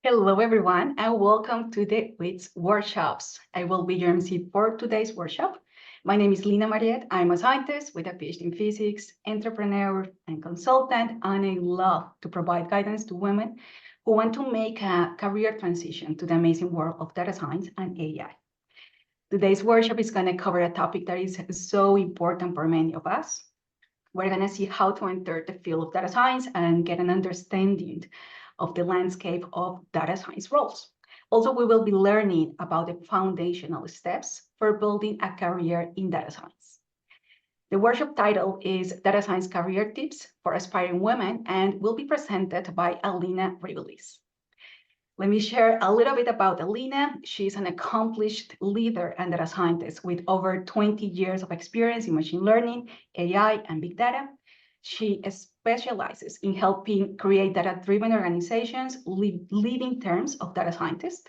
Hello, everyone, and welcome to the WITS workshops. I will be your MC for today's workshop. My name is Alina Rivilis. I'm a scientist with a PhD in physics, entrepreneur, and consultant, and I love to provide guidance to women who want to make a career transition to the amazing world of data science and AI. Today's workshop is going to cover a topic that is so important for many of us. We're going to see how to enter the field of data science and get an understanding of the landscape of data science roles. Also, we will be learning about the foundational steps for building a career in data science. The workshop title is Data Science Career Tips for Aspiring Women and will be presented by Alina Rivilis. Let me share a little bit about Alina. She's an accomplished leader and data scientist with over 20 years of experience in machine learning, AI, and big data. She specializes in helping create data-driven organizations, leading terms of data scientists,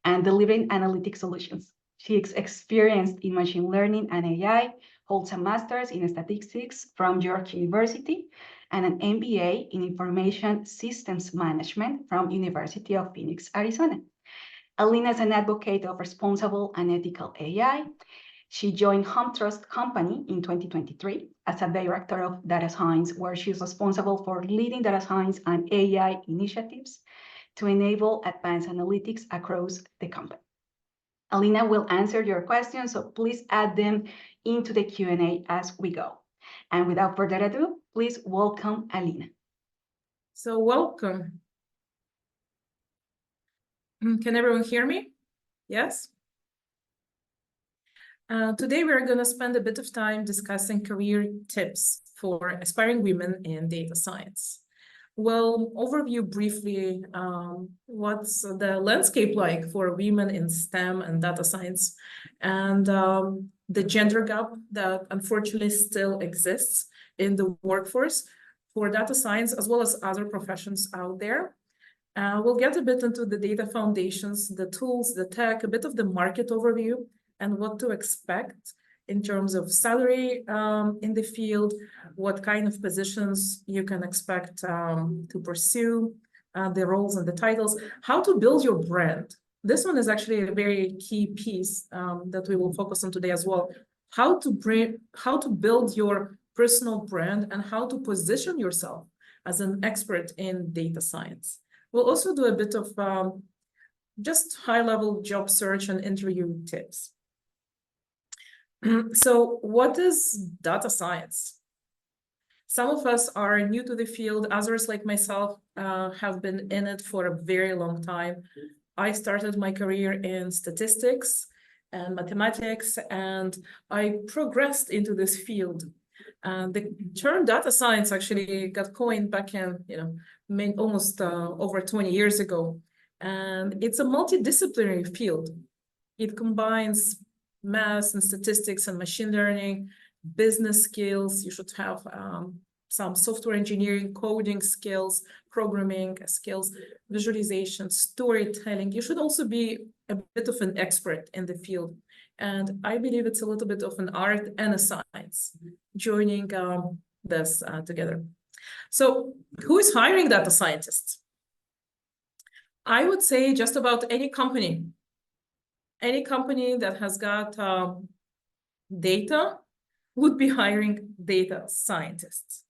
and delivering analytic solutions. She is experienced in machine learning and AI, holds a master's in statistics from York University, and an MBA in Information Systems Management from University of Phoenix, Arizona. Alina is an advocate of responsible and ethical AI. She joined Home Trust Company in 2023 as a director of data science, where she's responsible for leading data science and AI initiatives to enable advanced analytics across the company. Alina will answer your questions, so please add them into the Q&A as we go. And without further ado, please welcome Alina. So welcome. Can everyone hear me? Yes? Today, we're going to spend a bit of time discussing career tips for aspiring women in data science. Well, overview briefly, what's the landscape like for women in STEM and data science, and the gender gap that unfortunately still exists in the workforce for data science, as well as other professions out there. We'll get a bit into the data foundations, the tools, the tech, a bit of the market overview, and what to expect in terms of salary in the field, what kind of positions you can expect to pursue, the roles and the titles, how to build your brand. This one is actually a very key piece that we will focus on today as well. How to build your personal brand and how to position yourself as an expert in data science. We'll also do a bit of just high-level job search and interview tips. So what is data science? Some of us are new to the field. Others, like myself, have been in it for a very long time. I started my career in statistics and mathematics, and I progressed into this field. The term data science actually got coined back in, almost over 20 years ago. And it's a multidisciplinary field. It combines math and statistics and machine learning, business skills. You should have some software engineering, coding skills, programming skills, visualization, storytelling. You should also be a bit of an expert in the field. And I believe it's a little bit of an art and a science joining this together. So who is hiring data scientists? I would say just about any company. Any company that has got data would be hiring data scientists.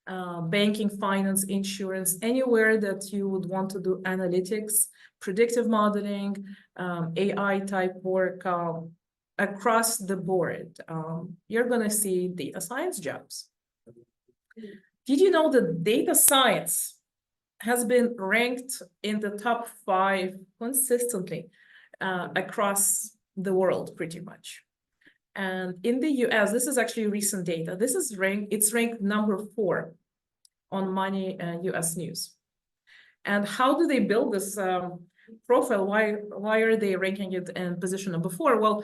Banking, finance, insurance, anywhere that you would want to do analytics, predictive modeling, AI type work, across the board, you're going to see data science jobs. Did you know that data science has been ranked in the top 5 consistently across the world, pretty much? And in the US, this is actually recent data. This is it's ranked number 4 on Money US News. And how do they build this profile? Why are they ranking it in position number 4? Well,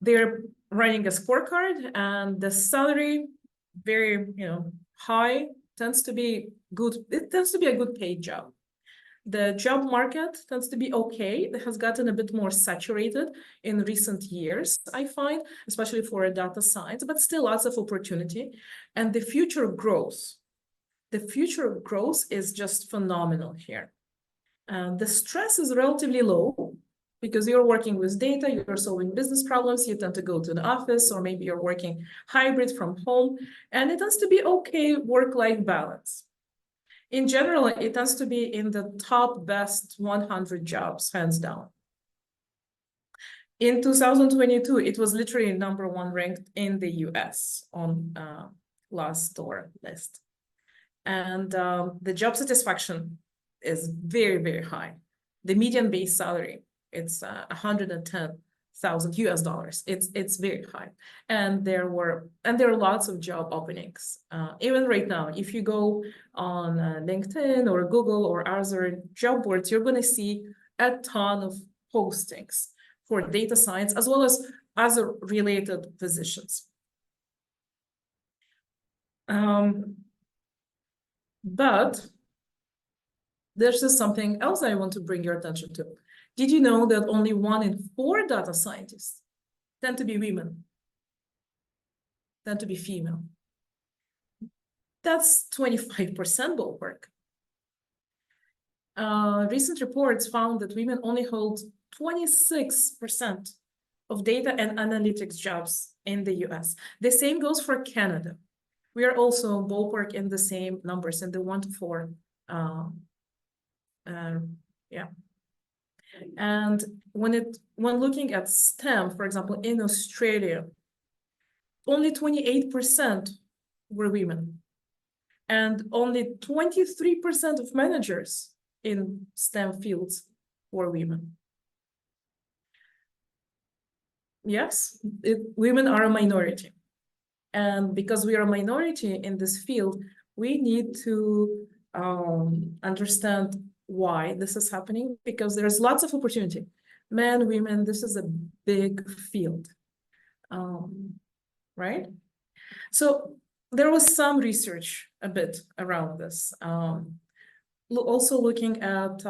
they're running a scorecard, and the salary, very high, tends to be good. It tends to be a good paid job. The job market tends to be okay. It has gotten a bit more saturated in recent years, I find, especially for data science, but still lots of opportunity. And the future growth is just phenomenal here. The stress is relatively low because you're working with data, you're solving business problems, you tend to go to an office, or maybe you're working hybrid from home, and it tends to be okay work-life balance. In general, it tends to be in the top best 100 jobs, hands down. In 2022, it was literally #1 ranked in the US on Glassdoor list. And the job satisfaction is very, very high. The median base salary, it's $110,000 US. It's very high. And there are lots of job openings. Even right now, if you go on LinkedIn or Google or other job boards, you're going to see a ton of postings for data science as well as other related positions. But there's just something else I want to bring your attention to. Did you know that only 1 in 4 data scientists tend to be women, tend to be female? That's 25% ballpark. Recent reports found that women only hold 26% of data and analytics jobs in the US. The same goes for Canada. We are also ballpark in the same numbers, in the 1 to 4. Yeah. And when looking at STEM, for example, in Australia, only 28% were women, and only 23% of managers in STEM fields were women. Yes, women are a minority. And because we are a minority in this field, we need to understand why this is happening, because there's lots of opportunity. Men, women, this is a big field, right? So there was some research a bit around this. Also looking at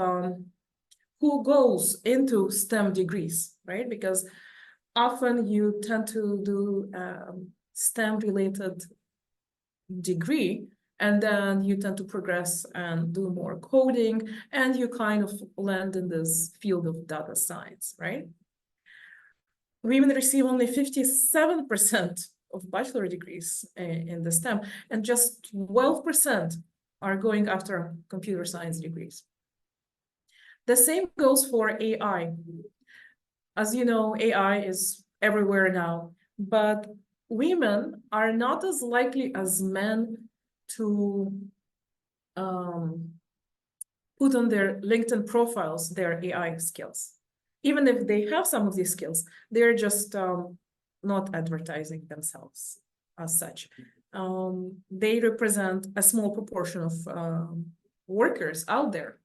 who goes into STEM degrees, right? Because often you tend to do STEM-related degree, and then you tend to progress and do more coding, and you kind of land in this field of data science, right? Women receive only 57% of bachelor degrees in the STEM, and just 12% are going after computer science degrees. The same goes for AI. As you know, AI is everywhere now, but women are not as likely as men to put on their LinkedIn profiles their AI skills. Even if they have some of these skills, they're just not advertising themselves as such. They represent a small proportion of workers out there.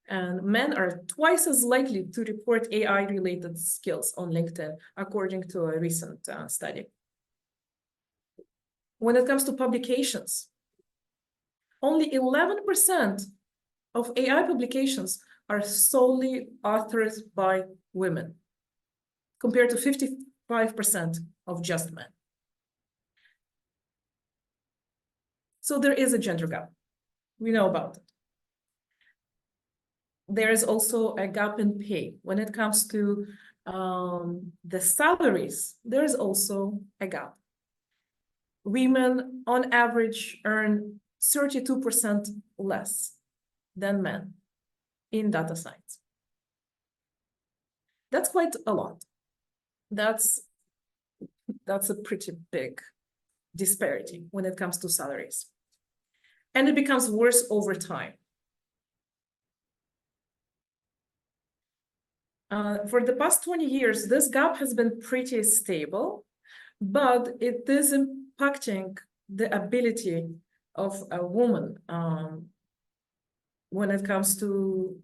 And men are twice as likely to report AI-related skills on LinkedIn, according to a recent study. When it comes to publications, only 11% of AI publications are solely authored by women, compared to 55% of just men. So there is a gender gap. We know about it. There is also a gap in pay. When it comes to the salaries, there is also a gap. Women, on average, earn 32% less than men in data science. That's quite a lot. That's a pretty big disparity when it comes to salaries. And it becomes worse over time. For the past 20 years, this gap has been pretty stable, but it is impacting the ability of a woman when it comes to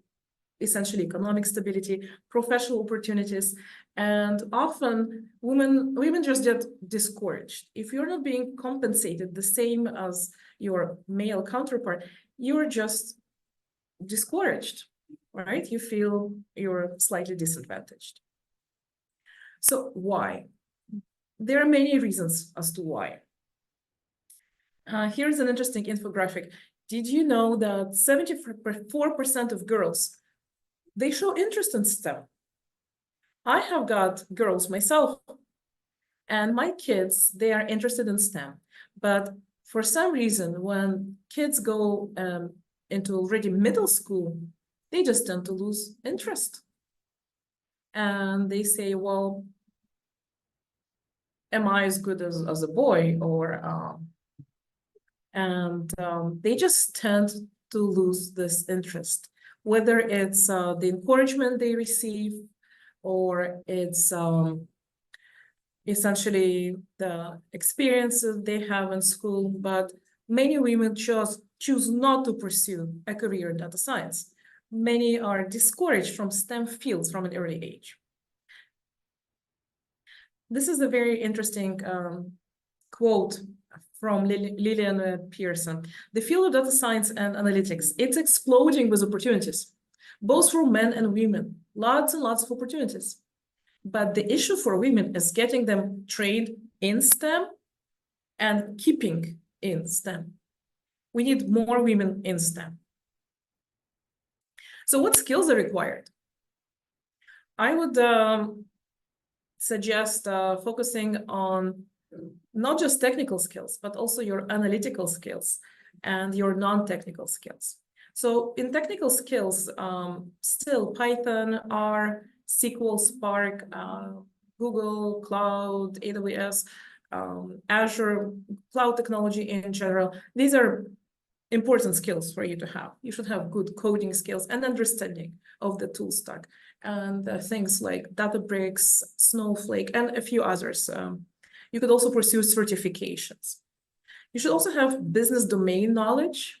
essentially economic stability, professional opportunities, and often women just get discouraged. If you're not being compensated the same as your male counterpart, you're just discouraged, right? You feel you're slightly disadvantaged. So why? There are many reasons as to why. Here's an interesting infographic. Did you know that 74% of girls they show interest in STEM. I have got girls myself, and my kids, they are interested in STEM. But for some reason, when kids go into already middle school, they just tend to lose interest. And they say, well, am I as good as a boy? They just tend to lose this interest, whether it's the encouragement they receive, or it's essentially the experiences they have in school. But many women choose not to pursue a career in data science. Many are discouraged from STEM fields from an early age. This is a very interesting quote from Lillian Pearson. The field of data science and analytics, it's exploding with opportunities, both for men and women, lots and lots of opportunities. But the issue for women is getting them trained in STEM and keeping in STEM. We need more women in STEM. So what skills are required? I would suggest focusing on not just technical skills, but also your analytical skills and your non-technical skills. So in technical skills, still Python, R, SQL, Spark, Google, Cloud, AWS, Azure, cloud technology in general. These are important skills for you to have. You should have good coding skills and understanding of the tool stack, and things like Databricks, Snowflake, and a few others. You could also pursue certifications. You should also have business domain knowledge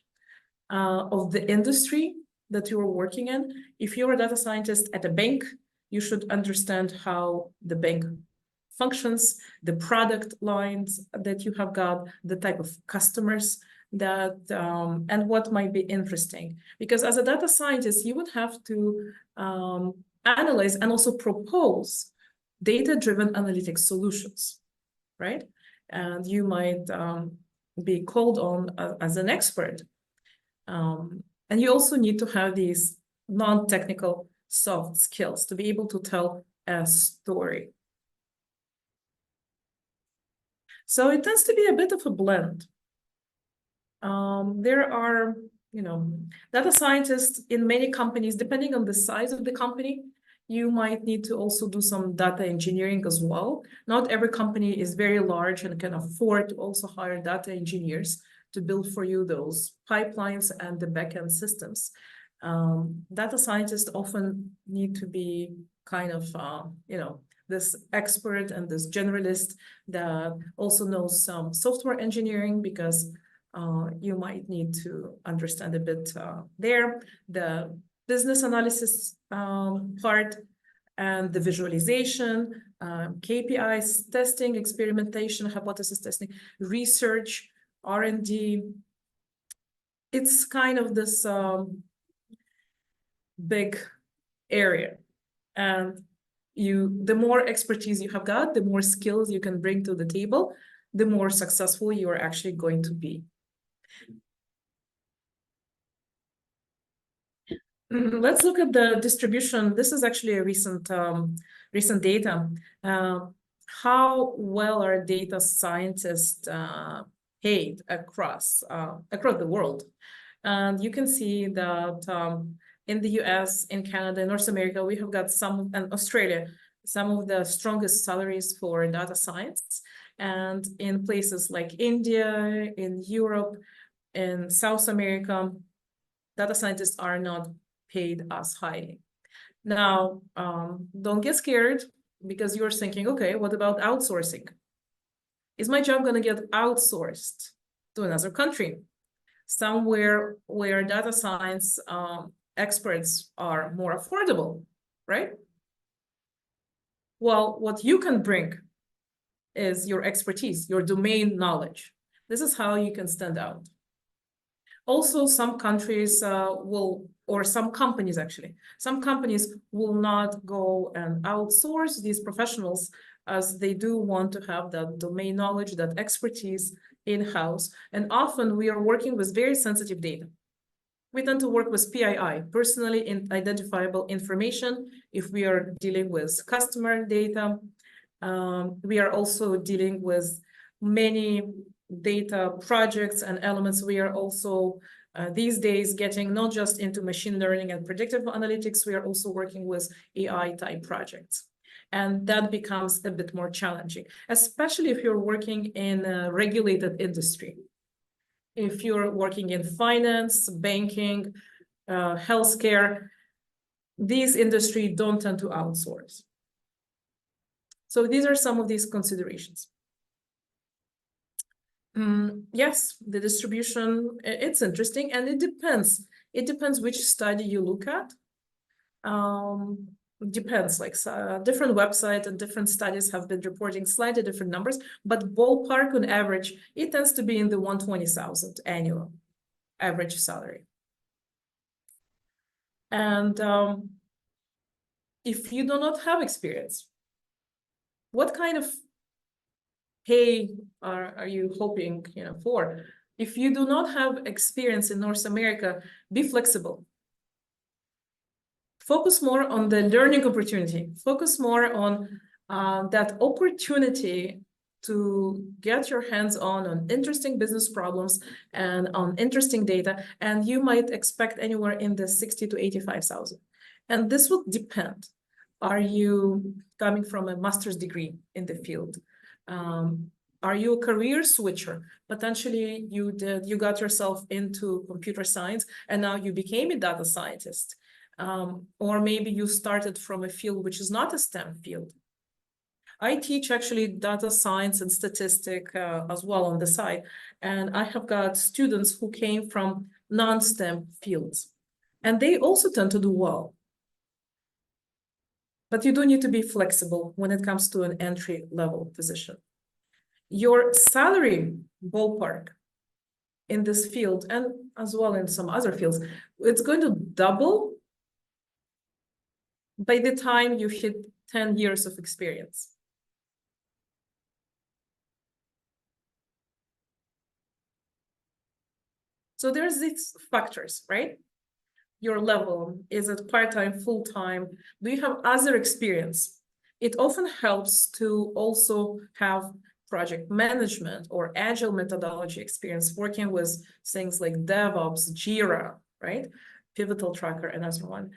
of the industry that you are working in. If you're a data scientist at a bank, you should understand how the bank functions, the product lines that you have got, the type of customers that, and what might be interesting. Because as a data scientist, you would have to analyze and also propose data-driven analytics solutions, right? And you might be called on as an expert. And you also need to have these non-technical soft skills to be able to tell a story. So it tends to be a bit of a blend. There are, data scientists in many companies, depending on the size of the company, you might need to also do some data engineering as well. Not every company is very large and can afford to also hire data engineers to build for you those pipelines and the backend systems. Data scientists often need to be kind of, this expert and this generalist that also knows some software engineering, because you might need to understand a bit there, the business analysis part, and the visualization, KPIs, testing, experimentation, hypothesis testing, research, R&D. It's kind of this big area. And the more expertise you have got, the more skills you can bring to the table, the more successful you are actually going to be. Let's look at the distribution. This is actually a recent data. How well are data scientists paid across the world? And you can see that in the US, in Canada, in North America, we have got and Australia, some of the strongest salaries for data science. And in places like India, in Europe, in South America, data scientists are not paid as highly. Now, don't get scared, because you're thinking, okay, what about outsourcing? Is my job going to get outsourced to another country, somewhere where data science experts are more affordable, right? Well, what you can bring is your expertise, your domain knowledge. This is how you can stand out. Also, some countries or some companies actually, some companies will not go and outsource these professionals, as they do want to have that domain knowledge, that expertise in-house. And often we are working with very sensitive data. We tend to work with PII, personally identifiable information, if we are dealing with customer data. We are also dealing with many data projects and elements. We are also these days getting not just into machine learning and predictive analytics, we are also working with AI type projects. And that becomes a bit more challenging, especially if you're working in a regulated industry. If you're working in finance, banking, healthcare, these industries don't tend to outsource. So these are some of these considerations. Yes, the distribution, it's interesting, and it depends. It depends which study you look at. Depends, like different websites and different studies have been reporting slightly different numbers, but ballpark on average, it tends to be in the 120,000 annual average salary. And if you do not have experience, what kind of pay are you hoping, for? If you do not have experience in North America, be flexible. Focus more on the learning opportunity. Focus more on that opportunity to get your hands on interesting business problems and on interesting data. And you might expect anywhere in the 60 to 85,000. And this will depend. Are you coming from a master's degree in the field? Are you a career switcher? Potentially you got yourself into computer science and now you became a data scientist. Or maybe you started from a field which is not a STEM field. I teach actually data science and statistics as well on the side. And I have got students who came from non-STEM fields. And they also tend to do well. But you do need to be flexible when it comes to an entry-level position. Your salary ballpark in this field, and as well in some other fields, it's going to double by the time you hit 10 years of experience. So there's these factors, right? Your level, is it part-time, full-time? Do you have other experience? It often helps to also have project management or agile methodology experience, working with things like DevOps, Jira, right? Pivotal Tracker, another one.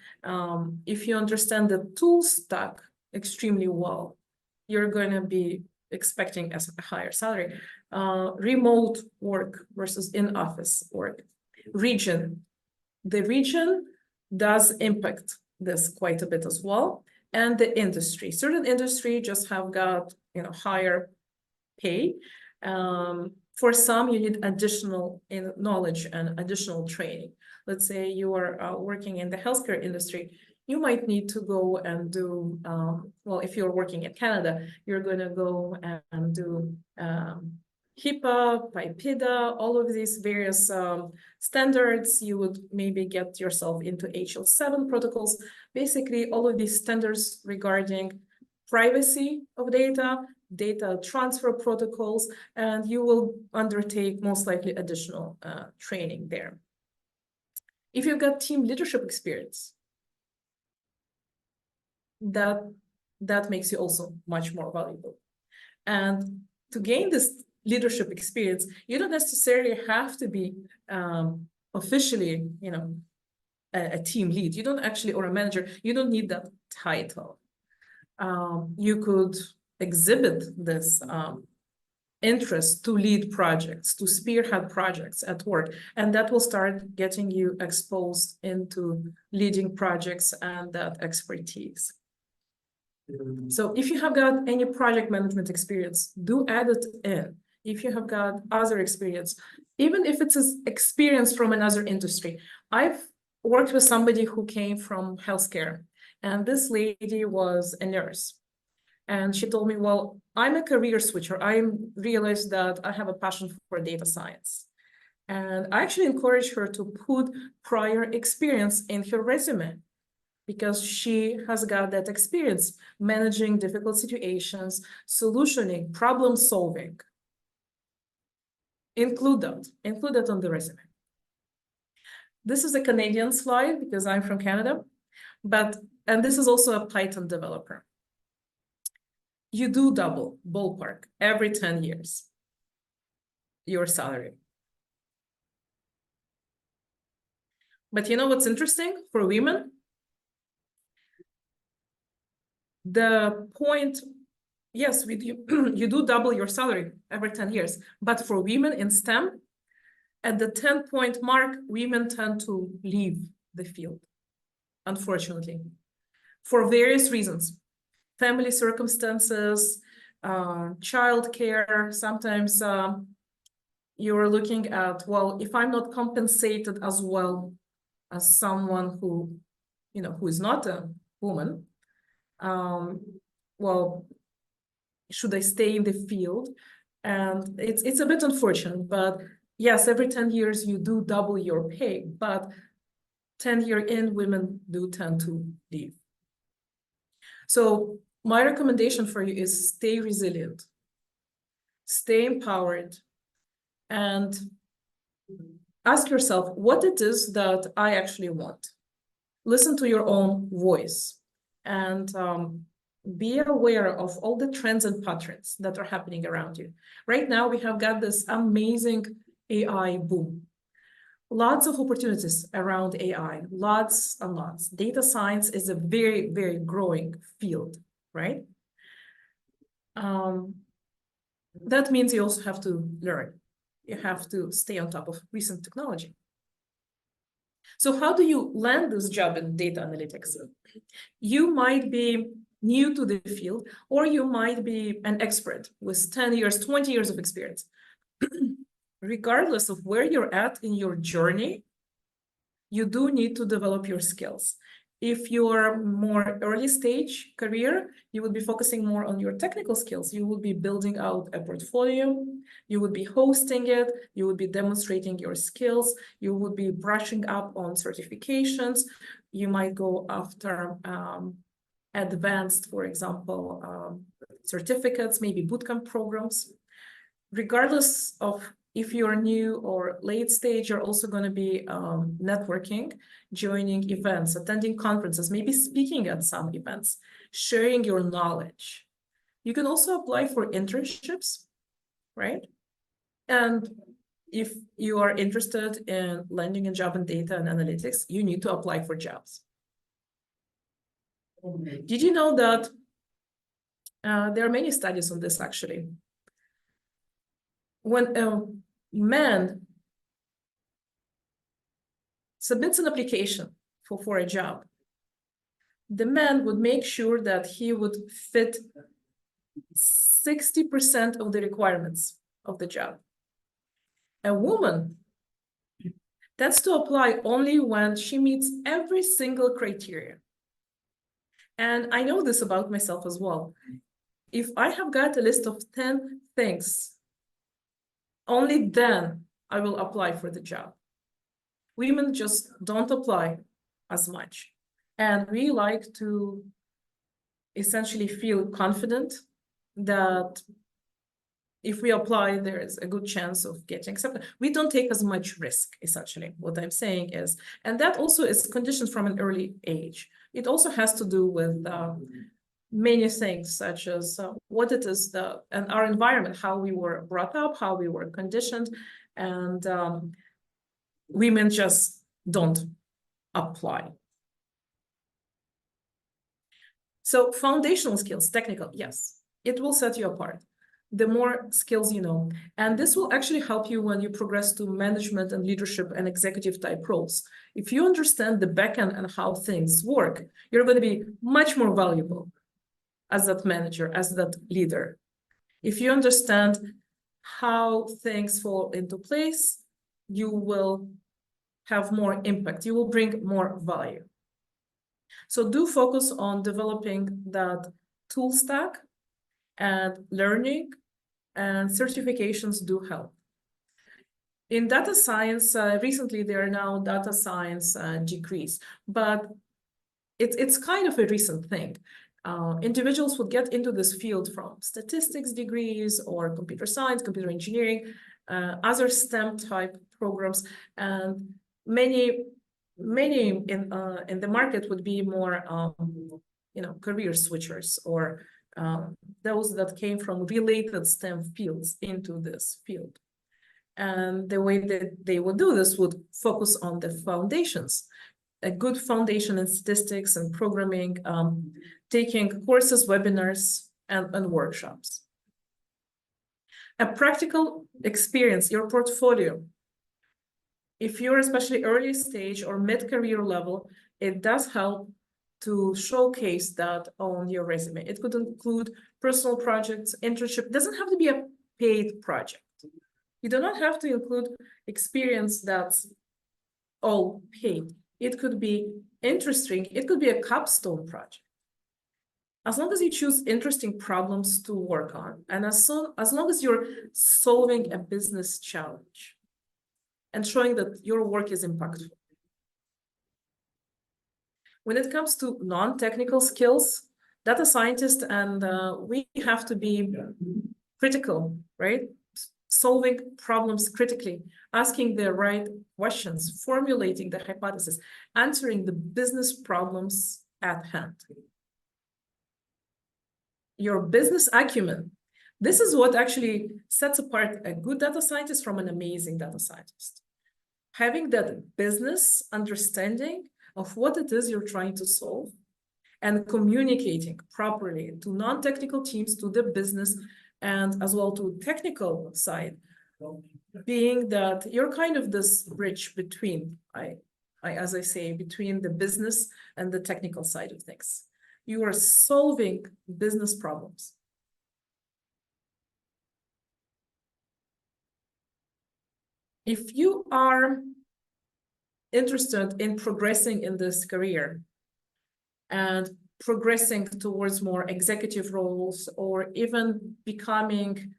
If you understand the tool stack extremely well, you're going to be expecting a higher salary. Remote work versus in-office work. Region. The region does impact this quite a bit as well. And the industry. Certain industry just have got higher pay. For some, you need additional knowledge and additional training. Let's say you are working in the healthcare industry, you might need to go and do, well, if you're working in Canada, you're going to go and do HIPAA, PIPEDA, all of these various standards. You would maybe get yourself into HL7 protocols. Basically, all of these standards regarding privacy of data, data transfer protocols, and you will undertake most likely additional training there. If you've got team leadership experience, that makes you also much more valuable. And to gain this leadership experience, you don't necessarily have to be officially, a team lead. You don't actually, or a manager, you don't need that title. You could exhibit this interest to lead projects, to spearhead projects at work, and that will start getting you exposed into leading projects and that expertise. So if you have got any project management experience, do add it in. If you have got other experience, even if it's experience from another industry. I've worked with somebody who came from healthcare, and this lady was a nurse. And she told me, well, I'm a career switcher. I realized that I have a passion for data science. And I actually encouraged her to put prior experience in her resume, because she has got that experience managing difficult situations, solutioning, problem solving. Include that on the resume. This is a Canadian slide because I'm from Canada, and this is also a Python developer. You do double, ballpark, every 10 years, your salary. But you know what's interesting for women? The point, yes, you do double your salary every 10 years, but for women in STEM, at the 10-point mark, women tend to leave the field, unfortunately, for various reasons. Family circumstances, childcare, sometimes you're looking at, well, if I'm not compensated as well as someone who, who is not a woman, well, should I stay in the field? And it's a bit unfortunate, but yes, every 10 years you do double your pay, but 10 years in, women do tend to leave. So my recommendation for you is stay resilient, stay empowered, and ask yourself what it is that I actually want. Listen to your own voice and be aware of all the trends and patterns that are happening around you. Right now, we have got this amazing AI boom. Lots of opportunities around AI, lots and lots. Data science is a very, very growing field, right? That means you also have to learn. You have to stay on top of recent technology. So how do you land this job in data analytics? You might be new to the field, or you might be an expert with 10 years, 20 years of experience. Regardless of where you're at in your journey, you do need to develop your skills. If you're more early stage career, you would be focusing more on your technical skills. You will be building out a portfolio, you would be hosting it, you would be demonstrating your skills, you would be brushing up on certifications, you might go after advanced, for example, certificates, maybe bootcamp programs. Regardless of if you're new or late stage, you're also going to be networking, joining events, attending conferences, maybe speaking at some events, sharing your knowledge. You can also apply for internships, right? And if you are interested in landing a job in data and analytics, you need to apply for jobs. Did you know that there are many studies on this actually? When a man submits an application for a job, the man would make sure that he would fit 60% of the requirements of the job. A woman tends to apply only when she meets every single criteria. And I know this about myself as well. If I have got a list of 10 things, only then I will apply for the job. Women just don't apply as much. And we like to essentially feel confident that if we apply, there is a good chance of getting accepted. We don't take as much risk, essentially, what I'm saying is. And that also is conditioned from an early age. It also has to do with many things, such as what it is, and our environment, how we were brought up, how we were conditioned, and women just don't apply. So foundational skills, technical, yes, it will set you apart. The more skills you know, and this will actually help you when you progress to management and leadership and executive type roles. If you understand the backend and how things work, you're going to be much more valuable as that manager, as that leader. If you understand how things fall into place, you will have more impact. You will bring more value. So do focus on developing that tool stack, and learning and certifications do help. In data science, recently there are now data science degrees, but it's kind of a recent thing. Individuals would get into this field from statistics degrees or computer science, computer engineering, other STEM type programs, and many many in the market would be more career switchers or those that came from related STEM fields into this field. And the way that they would do this would focus on the foundations, a good foundation in statistics and programming, taking courses, webinars, and workshops. A practical experience, your portfolio. If you're especially early stage or mid-career level, it does help to showcase that on your resume. It could include personal projects, internship. It doesn't have to be a paid project. You do not have to include experience that's all paid. It could be interesting. It could be a capstone project. As long as you choose interesting problems to work on, and as long as you're solving a business challenge and showing that your work is impactful. When it comes to non-technical skills, data scientists and we have to be critical, right? Solving problems critically, asking the right questions, formulating the hypothesis, answering the business problems at hand. Your business acumen. This is what actually sets apart a good data scientist from an amazing data scientist. Having that business understanding of what it is you're trying to solve and communicating properly to non-technical teams, to the business, and as well to technical side, being that you're kind of this bridge between, as I say, between the business and the technical side of things. You are solving business problems. If you are interested in progressing in this career and progressing towards more executive roles or even becoming,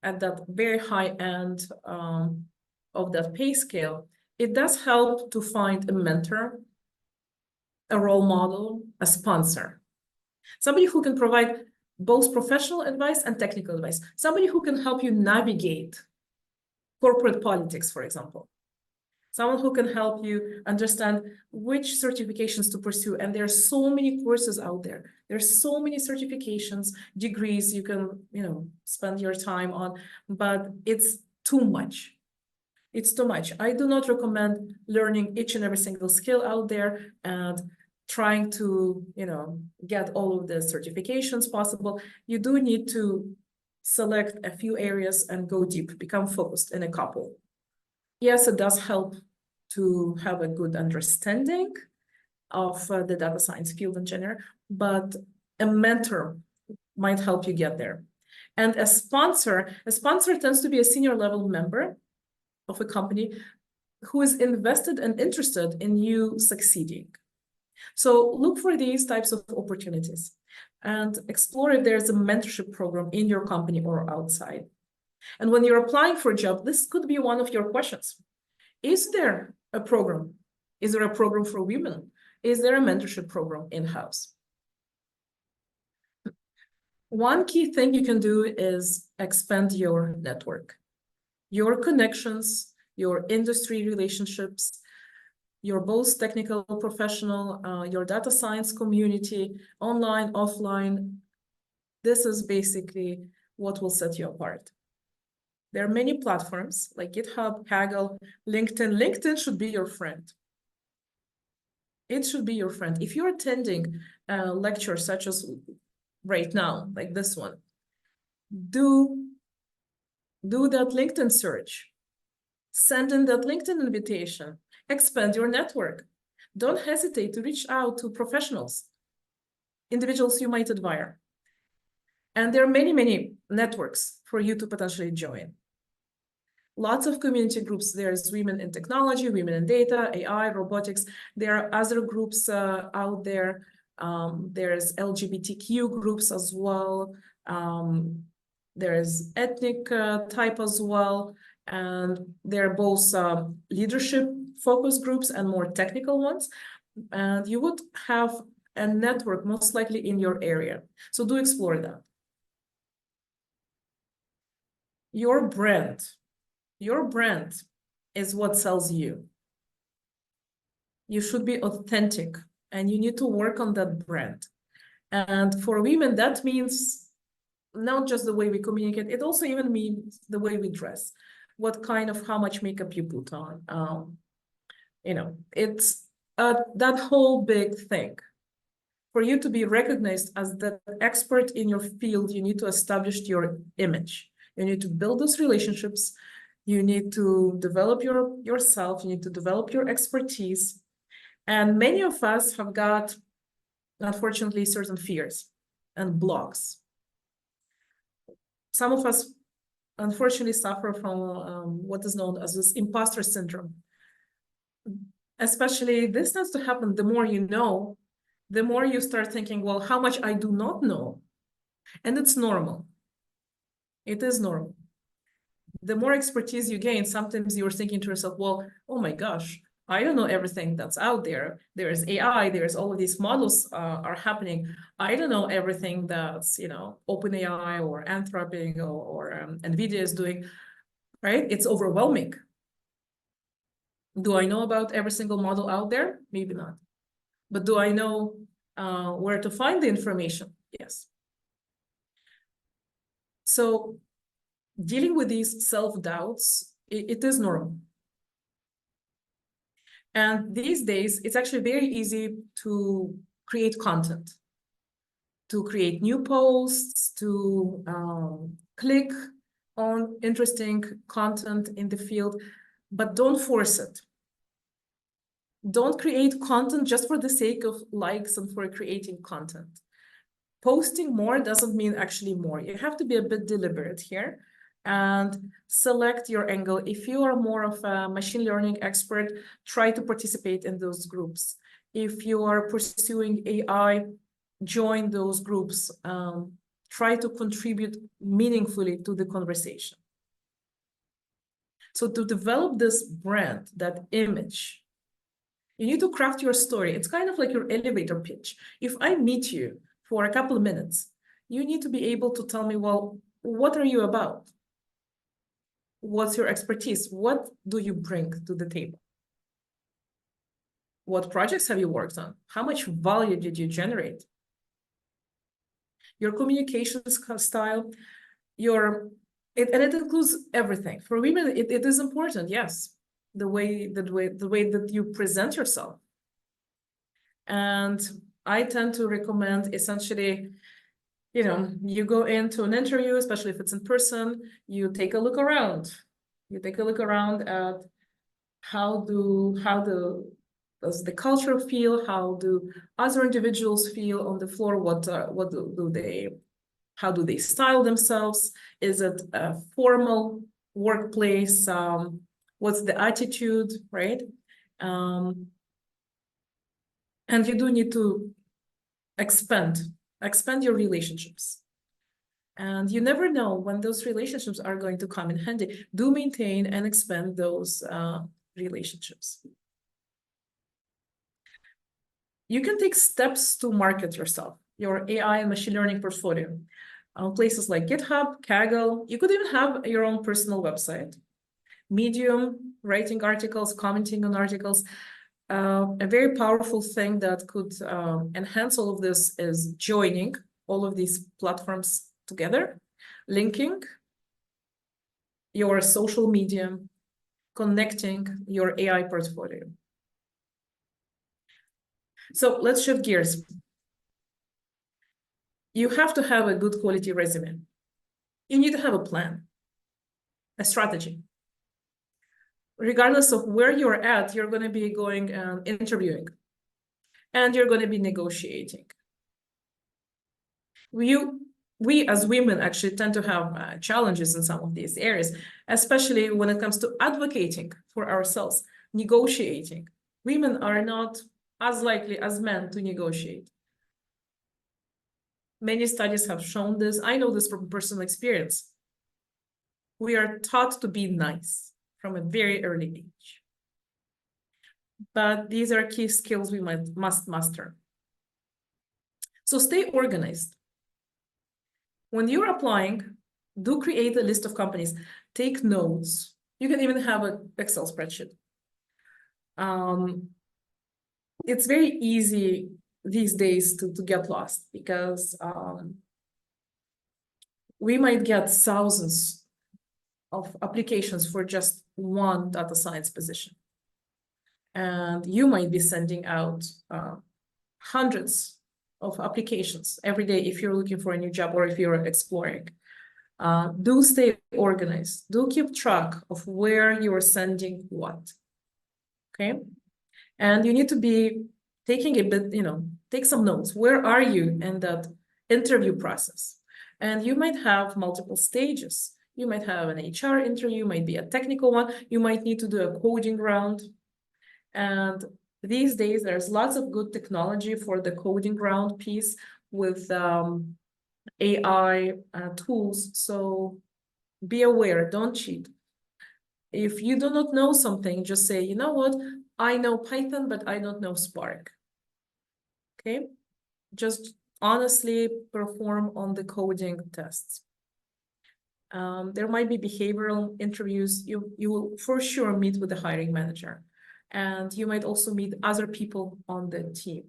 at that very high end of that pay scale, it does help to find a mentor, a role model, a sponsor, somebody who can provide both professional advice and technical advice, somebody who can help you navigate corporate politics, for example, someone who can help you understand which certifications to pursue. And there are so many courses out there. There's so many certifications, degrees you can, spend your time on, but it's too much. It's too much. I do not recommend learning each and every single skill out there and trying to, get all of the certifications possible. You do need to select a few areas and go deep, become focused in a couple. Yes, it does help to have a good understanding of the data science field in general, but a mentor might help you get there. And a sponsor tends to be a senior level member of a company who is invested and interested in you succeeding. So look for these types of opportunities and explore if there's a mentorship program in your company or outside. And when you're applying for a job, this could be one of your questions. Is there a program? Is there a program for women? Is there a mentorship program in-house? One key thing you can do is expand your network, your connections, your industry relationships, your both technical, professional, your data science community, online, offline. This is basically what will set you apart. There are many platforms like GitHub, Kaggle, LinkedIn. LinkedIn should be your friend. It should be your friend. If you're attending a lecture such as right now, like this one, do that LinkedIn search. Send in that LinkedIn invitation. Expand your network. Don't hesitate to reach out to professionals, individuals you might admire. And there are many, many networks for you to potentially join. Lots of community groups. There's women in technology, women in data, AI, robotics. There are other groups out there. There's LGBTQ groups as well. There's ethnic type as well. And there are both leadership focus groups and more technical ones. And you would have a network most likely in your area. So do explore that. Your brand is what sells you. You should be authentic, and you need to work on that brand. And for women, that means not just the way we communicate, it also even means the way we dress, how much makeup you put on. It's that whole big thing. For you to be recognized as the expert in your field, you need to establish your image. You need to build those relationships. You need to develop yourself. You need to develop your expertise. And many of us have got, unfortunately, certain fears and blocks. Some of us, unfortunately, suffer from what is known as this imposter syndrome. Especially, this tends to happen the more you know, the more you start thinking, well, how much I do not know. And it's normal. It is normal. The more expertise you gain, sometimes you're thinking to yourself, well, oh my gosh, I don't know everything that's out there. There's AI, there's all of these models are happening. I don't know everything that's, OpenAI or Anthropic or NVIDIA is doing, right? It's overwhelming. Do I know about every single model out there? Maybe not. But do I know where to find the information? Yes. So dealing with these self-doubts, it is normal. And these days, it's actually very easy to create content, to create new posts, to click on interesting content in the field, but don't force it. Don't create content just for the sake of likes and for creating content. Posting more doesn't mean actually more. You have to be a bit deliberate here and select your angle. If you are more of a machine learning expert, try to participate in those groups. If you are pursuing AI, join those groups. Try to contribute meaningfully to the conversation. So to develop this brand, that image, you need to craft your story. It's kind of like your elevator pitch. If I meet you for a couple of minutes, you need to be able to tell me, well, what are you about? What's your expertise? What do you bring to the table? What projects have you worked on? How much value did you generate? Your communication style, and it includes everything. For women, it is important, yes. The way that you present yourself. And I tend to recommend essentially, you go into an interview, especially if it's in person, you take a look around. You take a look around at how does the culture feel? How do other individuals feel on the floor? How do they style themselves? Is it a formal workplace? What's the attitude, right? And you do need to expand your relationships. And you never know when those relationships are going to come in handy. Do maintain and expand those relationships. You can take steps to market yourself, your AI and machine learning portfolio. Places like GitHub, Kaggle. You could even have your own personal website. Medium, writing articles, commenting on articles. A very powerful thing that could enhance all of this is joining all of these platforms together, linking your social media, connecting your AI portfolio. So let's shift gears. You have to have a good quality resume. You need to have a plan, a strategy. Regardless of where you're at, you're going to be going and interviewing, and you're going to be negotiating. We as women actually tend to have challenges in some of these areas, especially when it comes to advocating for ourselves, negotiating. Women are not as likely as men to negotiate. Many studies have shown this. I know this from personal experience. We are taught to be nice from a very early age. But these are key skills we must master. So stay organized. When you're applying, do create a list of companies. Take notes. You can even have an Excel spreadsheet. it's very easy these days to get lost because we might get thousands of applications for just one data science position. And you might be sending out hundreds of applications every day if you're looking for a new job or if you're exploring. Do stay organized. Do keep track of where you're sending what. Okay. And you need to be taking a bit, take some notes. Where are you in that interview process? And you might have multiple stages. You might have an HR interview, might be a technical one. You might need to do a coding round. And these days, there's lots of good technology for the coding round piece with AI tools. So be aware, don't cheat. If you do not know something, just say, you know what, I know Python, but I don't know Spark. Okay, just honestly perform on the coding tests. There might be behavioral interviews. You will for sure meet with the hiring manager, and you might also meet other people on the team.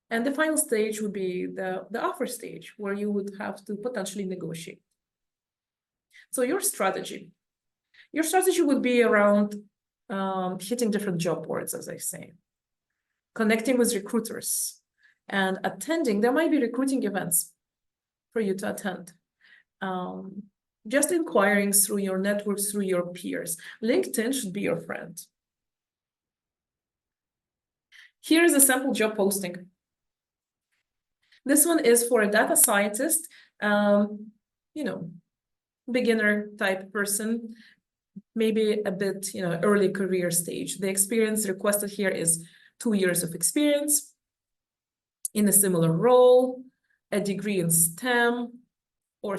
And the final stage would be the offer stage, where you would have to potentially negotiate. So your strategy would be around hitting different job boards, as I say, connecting with recruiters, and attending. There might be recruiting events for you to attend. Just inquiring through your networks, through your peers. LinkedIn should be your friend. Here is a sample job posting. This one is for a data scientist, beginner type person, maybe a bit, early career stage. The experience requested here is 2 years of experience in a similar role, a degree in STEM, or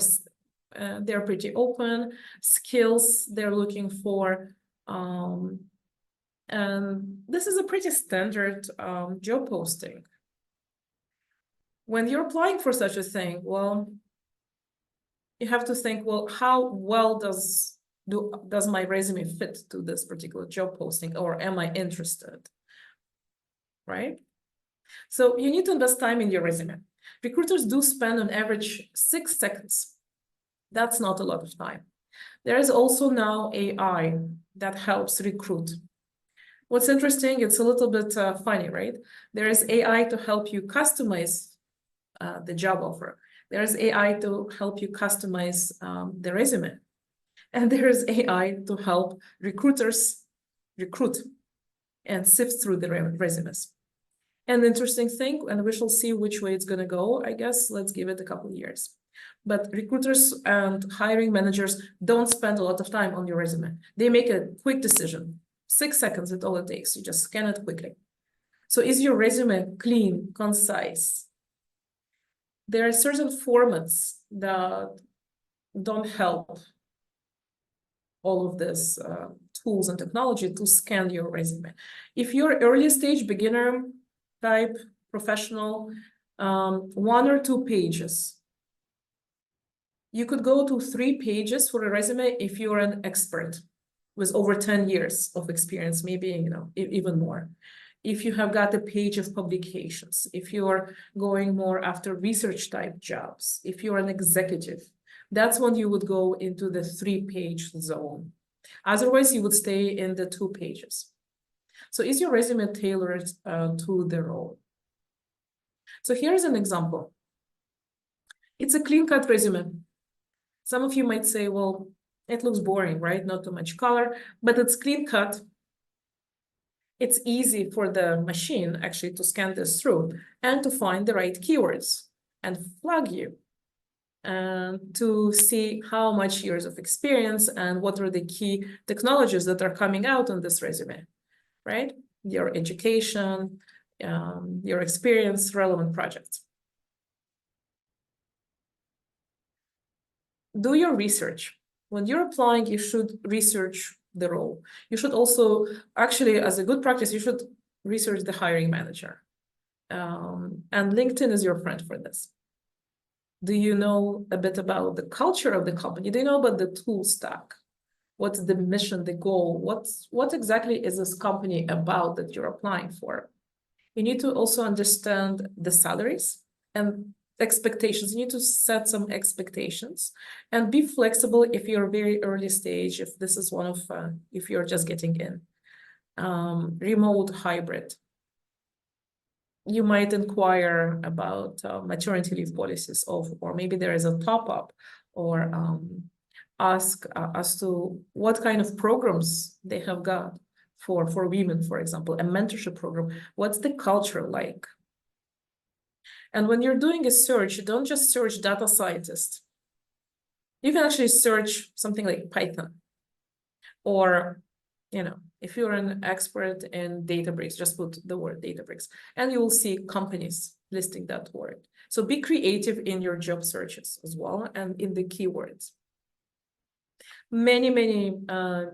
they're pretty open. Skills they're looking for. And this is a pretty standard job posting. When you're applying for such a thing, well, you have to think, well, how well does my resume fit to this particular job posting, or am I interested, right? So you need to invest time in your resume. Recruiters do spend on average 6 seconds. That's not a lot of time. There is also now AI that helps recruit. What's interesting, it's a little bit funny, right? There is AI to help you customize the job offer. There's AI to help you customize the resume. And there's AI to help recruiters recruit and sift through the resumes. And the interesting thing, and we shall see which way it's going to go, I guess, let's give it a couple of years. But recruiters and hiring managers don't spend a lot of time on your resume. They make a quick decision. 6 seconds is all it takes. You just scan it quickly. So is your resume clean, concise? There are certain formats that don't help all of this tools and technology to scan your resume. If you're early stage, beginner type, professional, 1 or 2 pages. You could go to 3 pages for a resume if you're an expert with over 10 years of experience, maybe, even more. If you have got a page of publications, if you're going more after research type jobs, if you're an executive, that's when you would go into the 3-page zone. Otherwise, you would stay in the 2 pages. So is your resume tailored to the role? So here's an example. It's a clean-cut resume. Some of you might say, well, it looks boring, right? Not too much color, but it's clean-cut. It's easy for the machine actually to scan this through and to find the right keywords and flag you and to see how much years of experience and what are the key technologies that are coming out on this resume, right? Your education, your experience, relevant projects. Do your research. When you're applying, you should research the role. You should also, actually, as a good practice, you should research the hiring manager. And LinkedIn is your friend for this. Do you know a bit about the culture of the company? Do you know about the tool stack? What's the mission, the goal? What exactly is this company about that you're applying for? You need to also understand the salaries and expectations. You need to set some expectations and be flexible if you're very early stage, if this is one of, if you're just getting in. Remote, hybrid. You might inquire about maternity leave policies or maybe there is a top-up, or ask as to what kind of programs they have got for women, for example, a mentorship program. What's the culture like? And when you're doing a search, don't just search data scientist. You can actually search something like Python, or, you know, if you're an expert in Databricks, just put the word Databricks, and you will see companies listing that word. So be creative in your job searches as well, and in the keywords. Many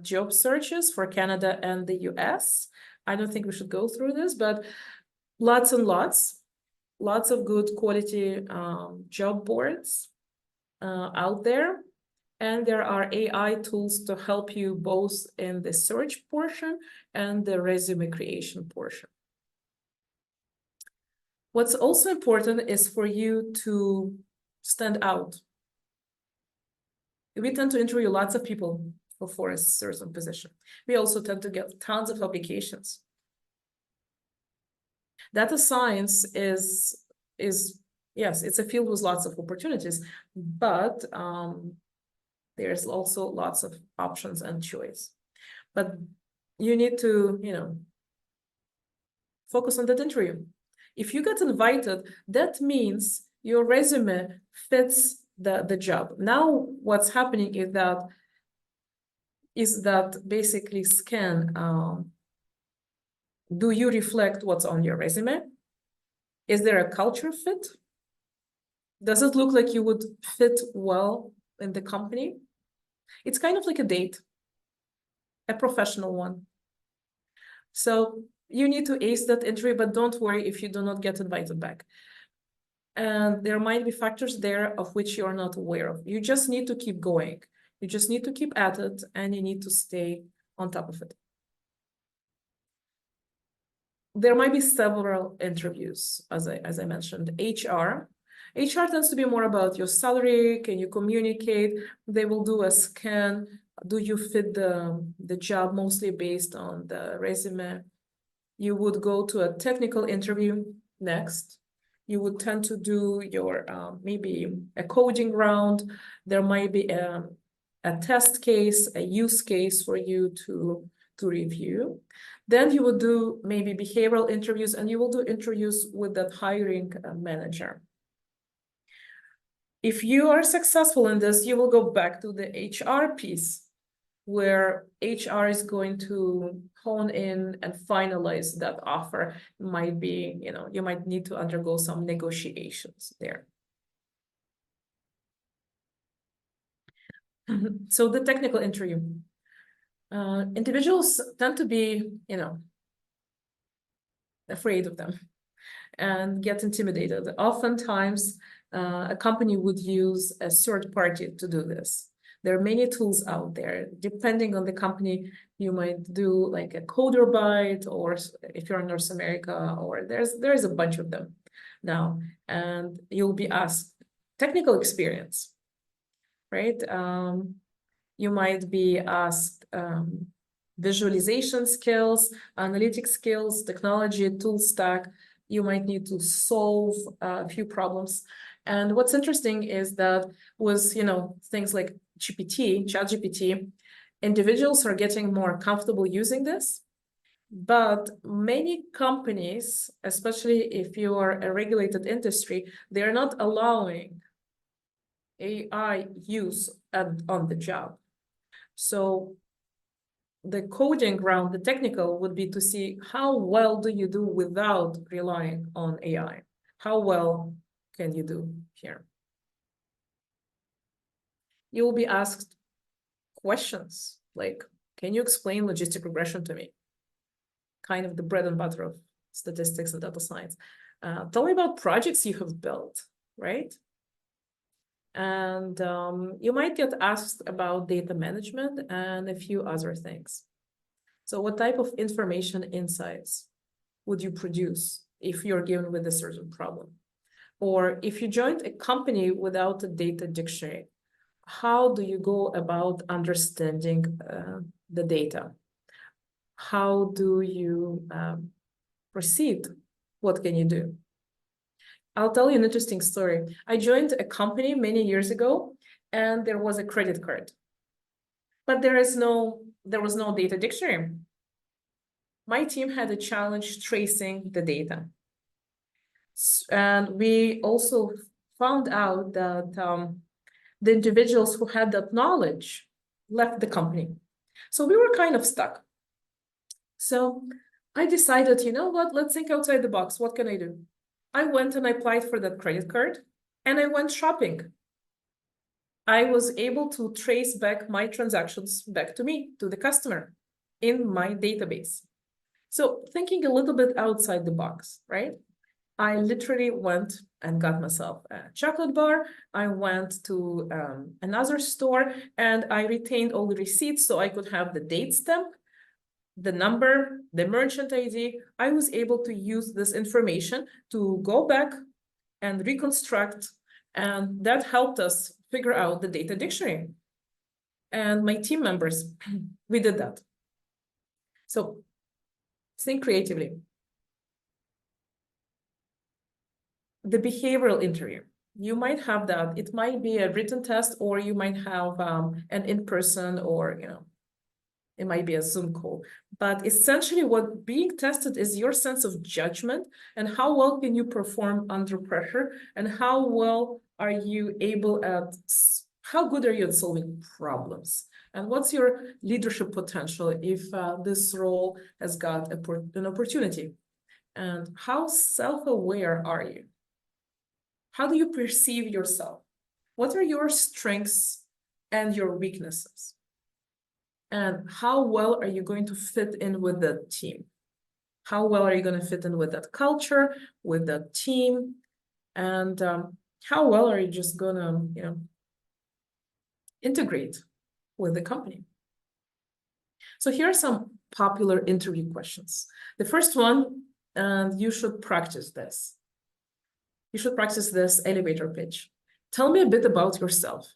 job searches for Canada and the US. I don't think we should go through this, but lots and lots of good quality job boards out there. And there are AI tools to help you both in the search portion and the resume creation portion. What's also important is for you to stand out. We tend to interview lots of people for a certain position. We also tend to get tons of applications. Data science is yes, it's a field with lots of opportunities, but there's also lots of options and choice. But you need to, you know, focus on that interview. If you get invited, that means your resume fits the job. Now, what's happening is that basically scan, do you reflect what's on your resume? Is there a culture fit? Does it look like you would fit well in the company? It's kind of like a date, a professional one. So you need to ace that interview, but don't worry if you do not get invited back. And there might be factors there of which you're not aware of. You just need to keep going. You just need to keep at it, and you need to stay on top of it. There might be several interviews, as I mentioned. HR tends to be more about your salary. Can you communicate? They will do a scan. Do you fit the job, mostly based on the resume? You would go to a technical interview next. You would tend to do your maybe a coding round. There might be a test case, a use case for you to review. Then you will do maybe behavioral interviews, and you will do interviews with that hiring manager. If you are successful in this, you will go back to the HR piece, where HR is going to hone in and finalize that offer. It might be, you know, you might need to undergo some negotiations there. So the technical interview. Individuals tend to be, you know, afraid of them and get intimidated. Oftentimes, a company would use a third party to do this. There are many tools out there. Depending on the company, you might do like a Coder Byte, or if you're in North America, or there's a bunch of them now, and you'll be asked technical experience, right? You might be asked visualization skills, analytic skills, technology, tool stack. You might need to solve a few problems. And what's interesting is that with, you know, things like ChatGPT, individuals are getting more comfortable using this. But many companies, especially if you are a regulated industry, they're not allowing AI use on the job. So the coding round, the technical, would be to see how well do you do without relying on AI? How well can you do here? You will be asked questions like, can you explain logistic regression to me? Kind of the bread and butter of statistics and data science. Tell me about projects you have built, right? And you might get asked about data management and a few other things. So what type of information insights would you produce if you're given with a certain problem? Or if you joined a company without a data dictionary, how do you go about understanding the data? How do you proceed? What can you do? I'll tell you an interesting story. I joined a company many years ago, and there was a credit card, but there was no data dictionary. My team had a challenge tracing the data. And we also found out that the individuals who had that knowledge left the company. So we were kind of stuck. So I decided, you know what, let's think outside the box. What can I do? I went and I applied for that credit card, and I went shopping. I was able to trace back my transactions back to me, to the customer, in my database. So thinking a little bit outside the box, right? I literally went and got myself a chocolate bar. I went to another store, and I retained all the receipts so I could have the date stamp, the number, the merchant ID. I was able to use this information to go back and reconstruct, and that helped us figure out the data dictionary. And my team members, we did that. So think creatively. The behavioral interview, you might have that. It might be a written test, or you might have an in-person, or it might be a Zoom call. But essentially what being tested is your sense of judgment and how well can you perform under pressure, and how well are you able at, how good are you at solving problems? And what's your leadership potential if this role has got an opportunity? And how self-aware are you? How do you perceive yourself? What are your strengths and your weaknesses? And how well are you going to fit in with the team? How well are you going to fit in with that culture, with that team? And how well are you just going to, integrate with the company? So here are some popular interview questions. The first one, and you should practice this. You should practice this elevator pitch. Tell me a bit about yourself.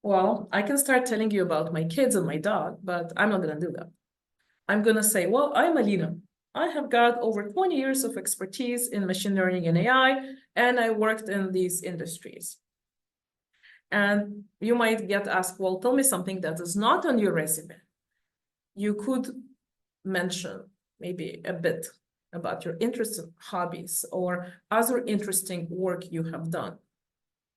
Well, I can start telling you about my kids and my dog, but I'm not going to do that. I'm going to say, well, I'm Alina. I have got over 20 years of expertise in machine learning and AI, and I worked in these industries. And you might get asked, well, tell me something that is not on your resume. You could mention maybe a bit about your interests and hobbies, or other interesting work you have done.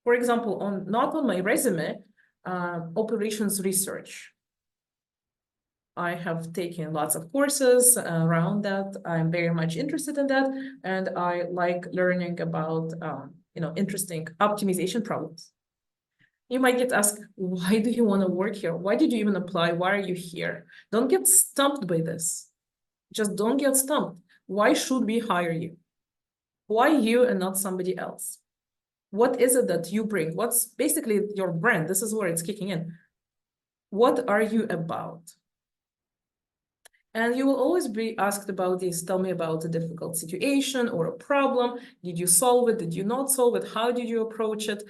For example, not on my resume, operations research. I have taken lots of courses around that. I'm very much interested in that, and I like learning about interesting optimization problems. You might get asked, why do you want to work here? Why did you even apply? Why are you here? Don't get stumped by this. Just don't get stumped. Why should we hire you? Why you and not somebody else? What is it that you bring? What's basically your brand? This is where it's kicking in. What are you about? And you will always be asked about this. Tell me about a difficult situation or a problem. Did you solve it? Did you not solve it? How did you approach it?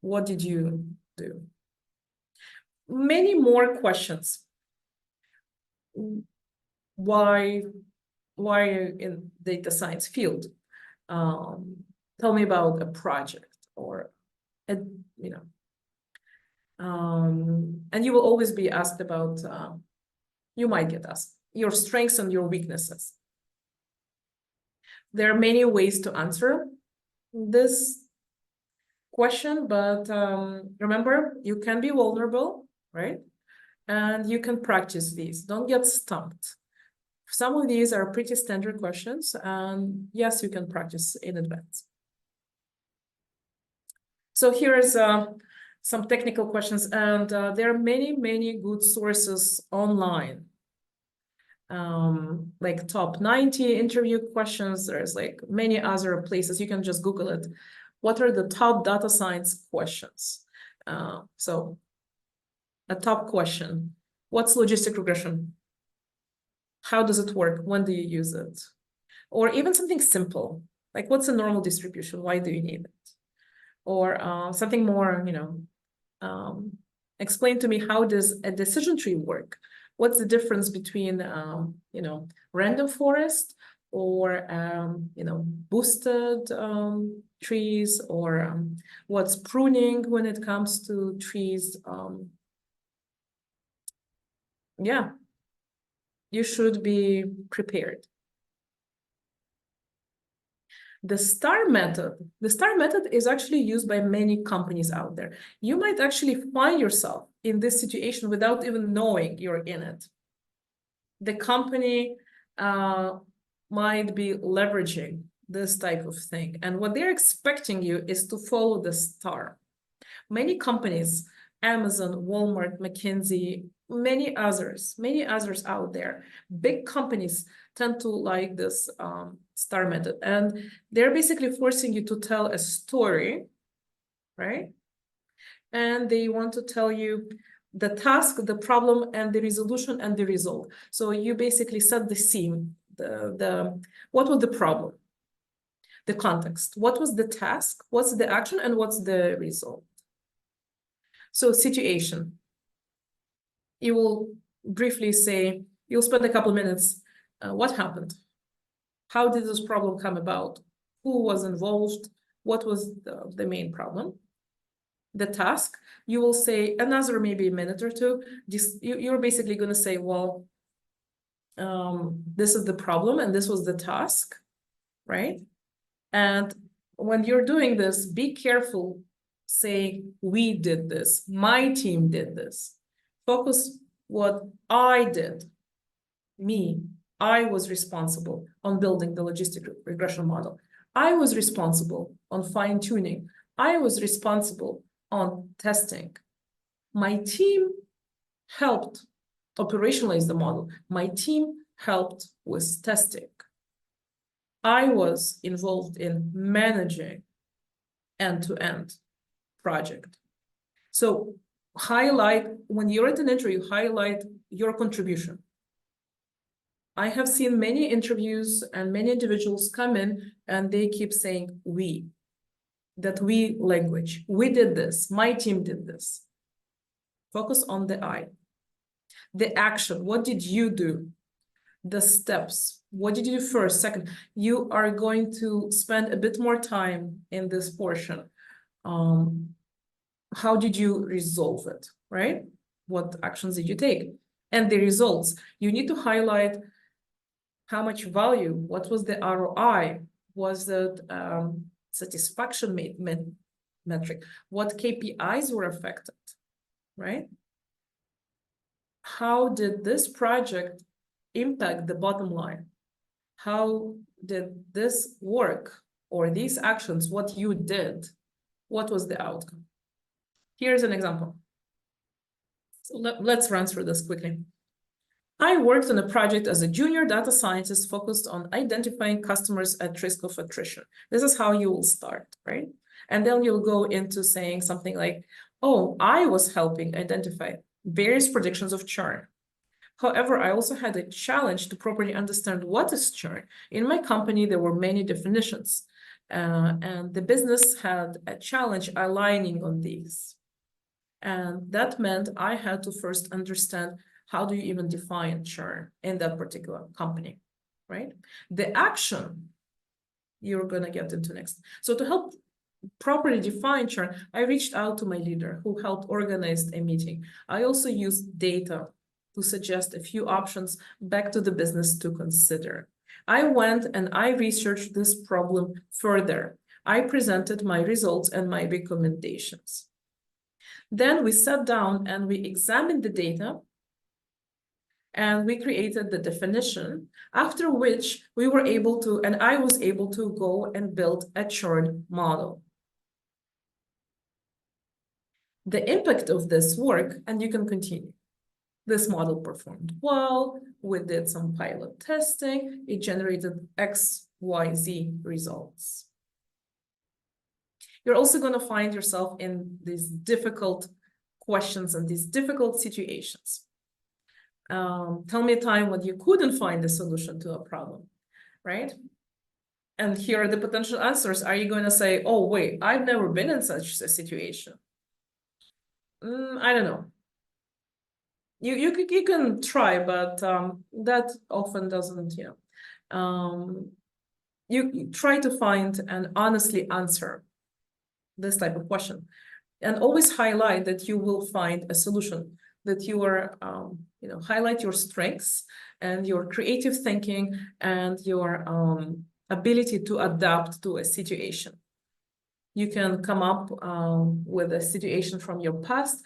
What did you do? Many more questions. Why in data science field? Tell me about a project, or and you will always be asked about, you might get asked your strengths and your weaknesses. There are many ways to answer this question, but remember, you can be vulnerable, right? And you can practice these. Don't get stumped. Some of these are pretty standard questions, and yes, you can practice in advance. So here is some technical questions, and there are many good sources online. Like top 90 interview questions. There's like many other places. You can just Google it. What are the top data science questions? So a top question, what's logistic regression? How does it work? When do you use it? Or even something simple, like what's a normal distribution? Why do you need it? Or something more, explain to me, how does a decision tree work? What's the difference between, random forest or, boosted trees, or what's pruning when it comes to trees? Yeah, you should be prepared. The STAR method is actually used by many companies out there. You might actually find yourself in this situation without even knowing you're in it. The company might be leveraging this type of thing, and what they're expecting you is to follow the STAR. Many companies, Amazon, Walmart, McKinsey, many others out there, big companies tend to like this STAR method, and they're basically forcing you to tell a story, right? And they want to tell you the task, the problem, and the resolution and the result. So you basically set the scene, what was the problem, the context, what was the task, what's the action, and what's the result. So situation, you will briefly say, you'll spend a couple minutes, what happened? How did this problem come about? Who was involved? What was the main problem? The task, you will say another maybe a minute or two. You're basically going to say, well, this is the problem and this was the task, right? And when you're doing this, be careful saying, we did this, my team did this. Focus what I did, me. I was responsible on building the logistic regression model. I was responsible on fine-tuning. I was responsible on testing. My team helped operationalize the model. My team helped with testing. I was involved in managing end-to-end project. So highlight, when you're at an interview, highlight your contribution. I have seen many interviews and many individuals come in and they keep saying we, that we language. We did this, my team did this. Focus on the I. The action, what did you do? The steps, what did you do first, second? You are going to spend a bit more time in this portion. How did you resolve it, right? What actions did you take? And the results, you need to highlight how much value, what was the ROI, was the satisfaction metric, what KPIs were affected, right? How did this project impact the bottom line? How did this work, or these actions, what you did, what was the outcome? Here's an example. So let's run through this quickly. I worked on a project as a junior data scientist focused on identifying customers at risk of attrition. This is how you will start, right? And then you'll go into saying something like, oh, I was helping identify various predictions of churn. However, I also had a challenge to properly understand what is churn. In my company, there were many definitions, and the business had a challenge aligning on these. And that meant I had to first understand, how do you even define churn in that particular company, right? The action you're going to get into next. So to help properly define churn, I reached out to my leader who helped organize a meeting. I also used data to suggest a few options back to the business to consider. I went and I researched this problem further. I presented my results and my recommendations. Then we sat down and we examined the data and we created the definition, after which we were able to, and I was able to go and build a churn model. The impact of this work, and you can continue. This model performed well, we did some pilot testing, it generated X, Y, Z results. You're also going to find yourself in these difficult questions and these difficult situations. Tell me a time when you couldn't find a solution to a problem, right? And here are the potential answers. Are you going to say, oh, wait, I've never been in such a situation? I don't know. You can try, but that often doesn't, you try to find and honestly answer this type of question, and always highlight that you will find a solution, that you are, highlight your strengths and your creative thinking and your ability to adapt to a situation. You can come up with a situation from your past.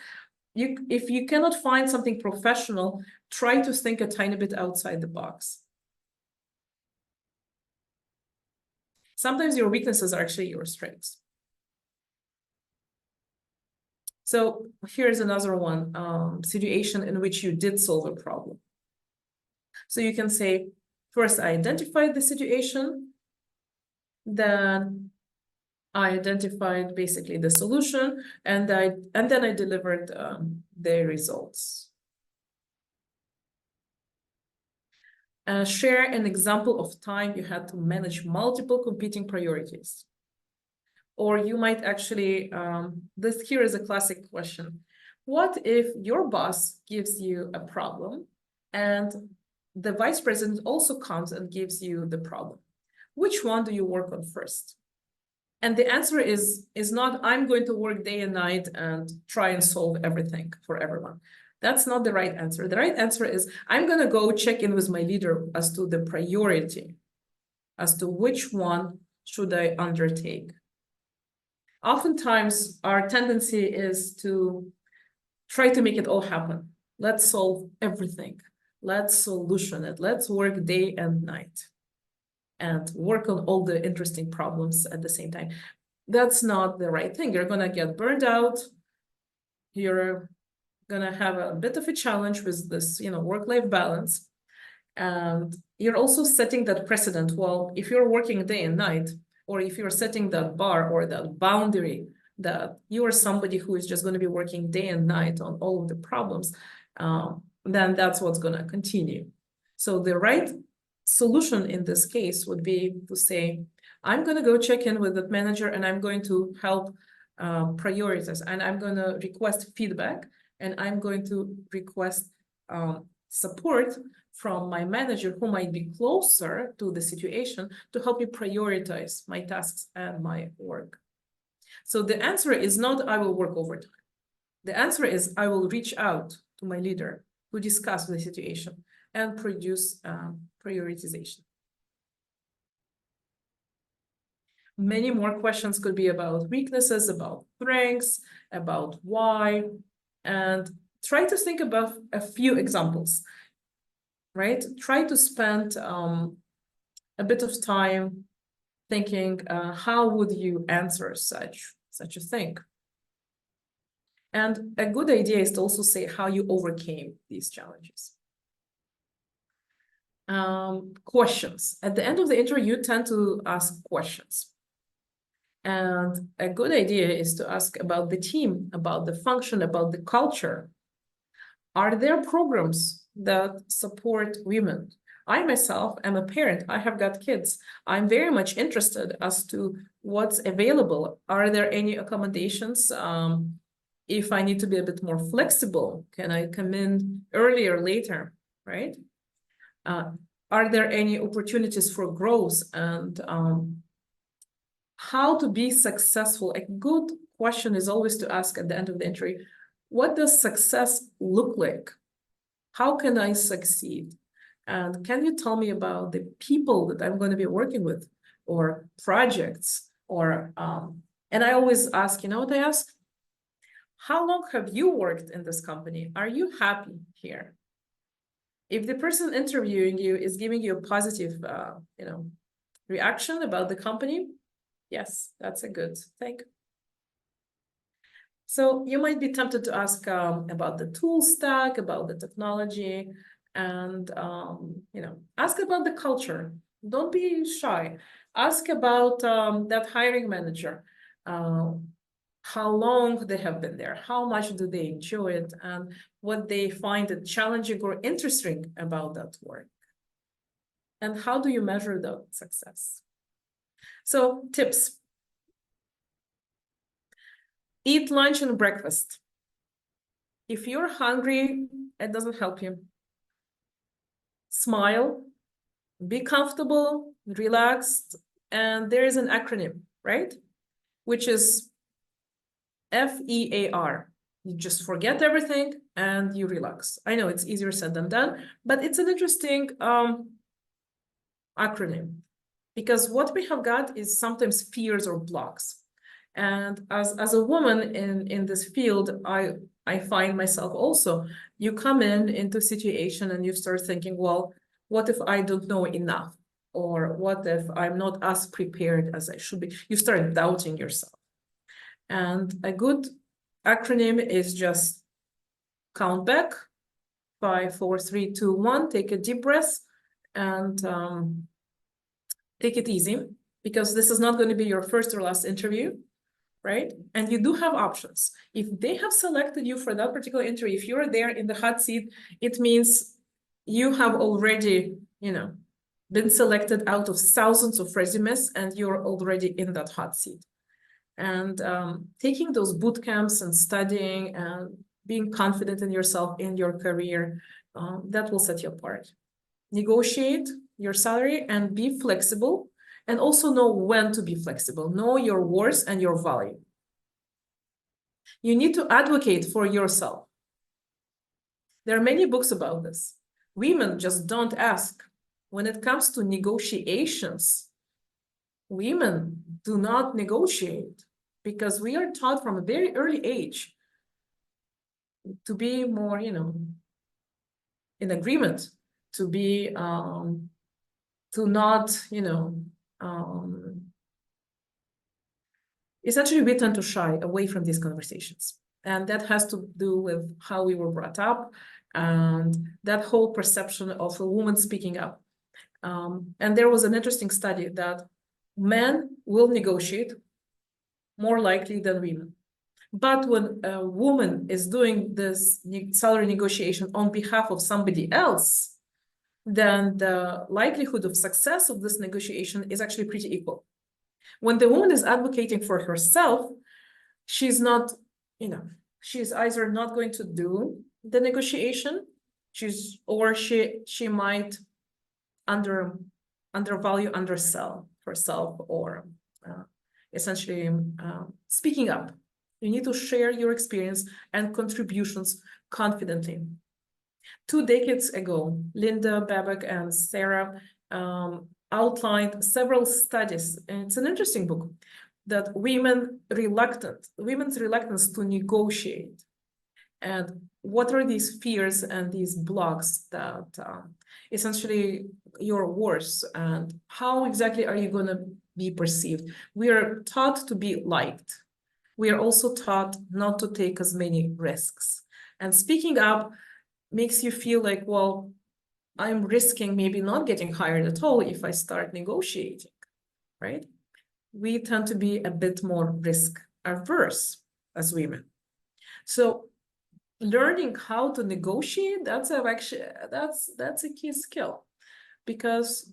If you cannot find something professional, try to think a tiny bit outside the box. Sometimes your weaknesses are actually your strengths. So here's another one, situation in which you did solve a problem. So you can say, first, I identified the situation, then I identified basically the solution, and then I delivered the results. Share an example of time you had to manage multiple competing priorities. Or you might actually, here is a classic question. What if your boss gives you a problem and the vice president also comes and gives you the problem? Which one do you work on first? And the answer is not, I'm going to work day and night and try and solve everything for everyone. That's not the right answer. The right answer is, I'm going to go check in with my leader as to the priority, as to which one should I undertake. Oftentimes, our tendency is to try to make it all happen. Let's solve everything. Let's solution it. Let's work day and night and work on all the interesting problems at the same time. That's not the right thing. You're going to get burned out. You're going to have a bit of a challenge with this, work-life balance. And you're also setting that precedent. Well, if you're working day and night, or if you're setting that bar or that boundary that you are somebody who is just going to be working day and night on all of the problems, then that's what's going to continue. So the right solution in this case would be to say, I'm going to go check in with that manager and I'm going to help prioritize, and I'm going to request feedback, and I'm going to request support from my manager who might be closer to the situation to help me prioritize my tasks and my work. So the answer is not, I will work overtime. The answer is, I will reach out to my leader to discuss the situation and produce prioritization. Many more questions could be about weaknesses, about strengths, about why, and try to think about a few examples, right? Try to spend a bit of time thinking, how would you answer such a thing? And a good idea is to also say how you overcame these challenges. Questions. At the end of the interview, you tend to ask questions. And a good idea is to ask about the team, about the function, about the culture. Are there programs that support women? I myself am a parent. I have got kids. I'm very much interested as to what's available. Are there any accommodations? If I need to be a bit more flexible, can I come in earlier, later, right? Are there any opportunities for growth, and how to be successful? A good question is always to ask at the end of the interview, what does success look like? How can I succeed? And can you tell me about the people that I'm going to be working with, or projects, or, and I always ask, you know what I ask? How long have you worked in this company? Are you happy here? If the person interviewing you is giving you a positive, reaction about the company, yes, that's a good thing. So you might be tempted to ask about the tool stack, about the technology, and ask about the culture. Don't be shy. Ask about that hiring manager. how long they have been there, how much do they enjoy it, and what they find it challenging or interesting about that work. And how do you measure the success? So tips. Eat lunch and breakfast. If you're hungry, it doesn't help you. Smile, be comfortable, relaxed, and there is an acronym, right? Which is FEAR. You just forget everything and you relax. I know it's easier said than done, but it's an interesting acronym, because what we have got is sometimes fears or blocks. And as a woman in this field, I find myself also, you come into a situation and you start thinking, well, what if I don't know enough? Or what if I'm not as prepared as I should be? You start doubting yourself. And a good acronym is just count back, 5, 4, 3, 2, 1, take a deep breath, and take it easy, because this is not going to be your first or last interview, right? And you do have options. If they have selected you for that particular interview, if you're there in the hot seat, it means you have already, been selected out of thousands of resumes, and you're already in that hot seat. And taking those boot camps and studying and being confident in yourself, in your career, that will set you apart. Negotiate your salary and be flexible, and also know when to be flexible. Know your worth and your value. You need to advocate for yourself. There are many books about this. Women just don't ask. When it comes to negotiations, women do not negotiate, because we are taught from a very early age to be more, in agreement, to be, to not, essentially we tend to shy away from these conversations. And that has to do with how we were brought up and that whole perception of a woman speaking up. And there was an interesting study that men will negotiate more likely than women. But when a woman is doing this salary negotiation on behalf of somebody else, then the likelihood of success of this negotiation is actually pretty equal. When the woman is advocating for herself, she's not, she's either not going to do the negotiation, or she might undervalue, undersell herself, or essentially speaking up. You need to share your experience and contributions confidently. 2 decades ago, Linda, Babak, and Sarah outlined several studies, and it's an interesting book, that women's reluctance to negotiate, and what are these fears and these blocks that essentially your worth, and how exactly are you going to be perceived. We are taught to be liked. We are also taught not to take as many risks. And speaking up makes you feel like, well, I'm risking maybe not getting hired at all if I start negotiating, right? We tend to be a bit more risk averse as women. So learning how to negotiate, that's a key skill, because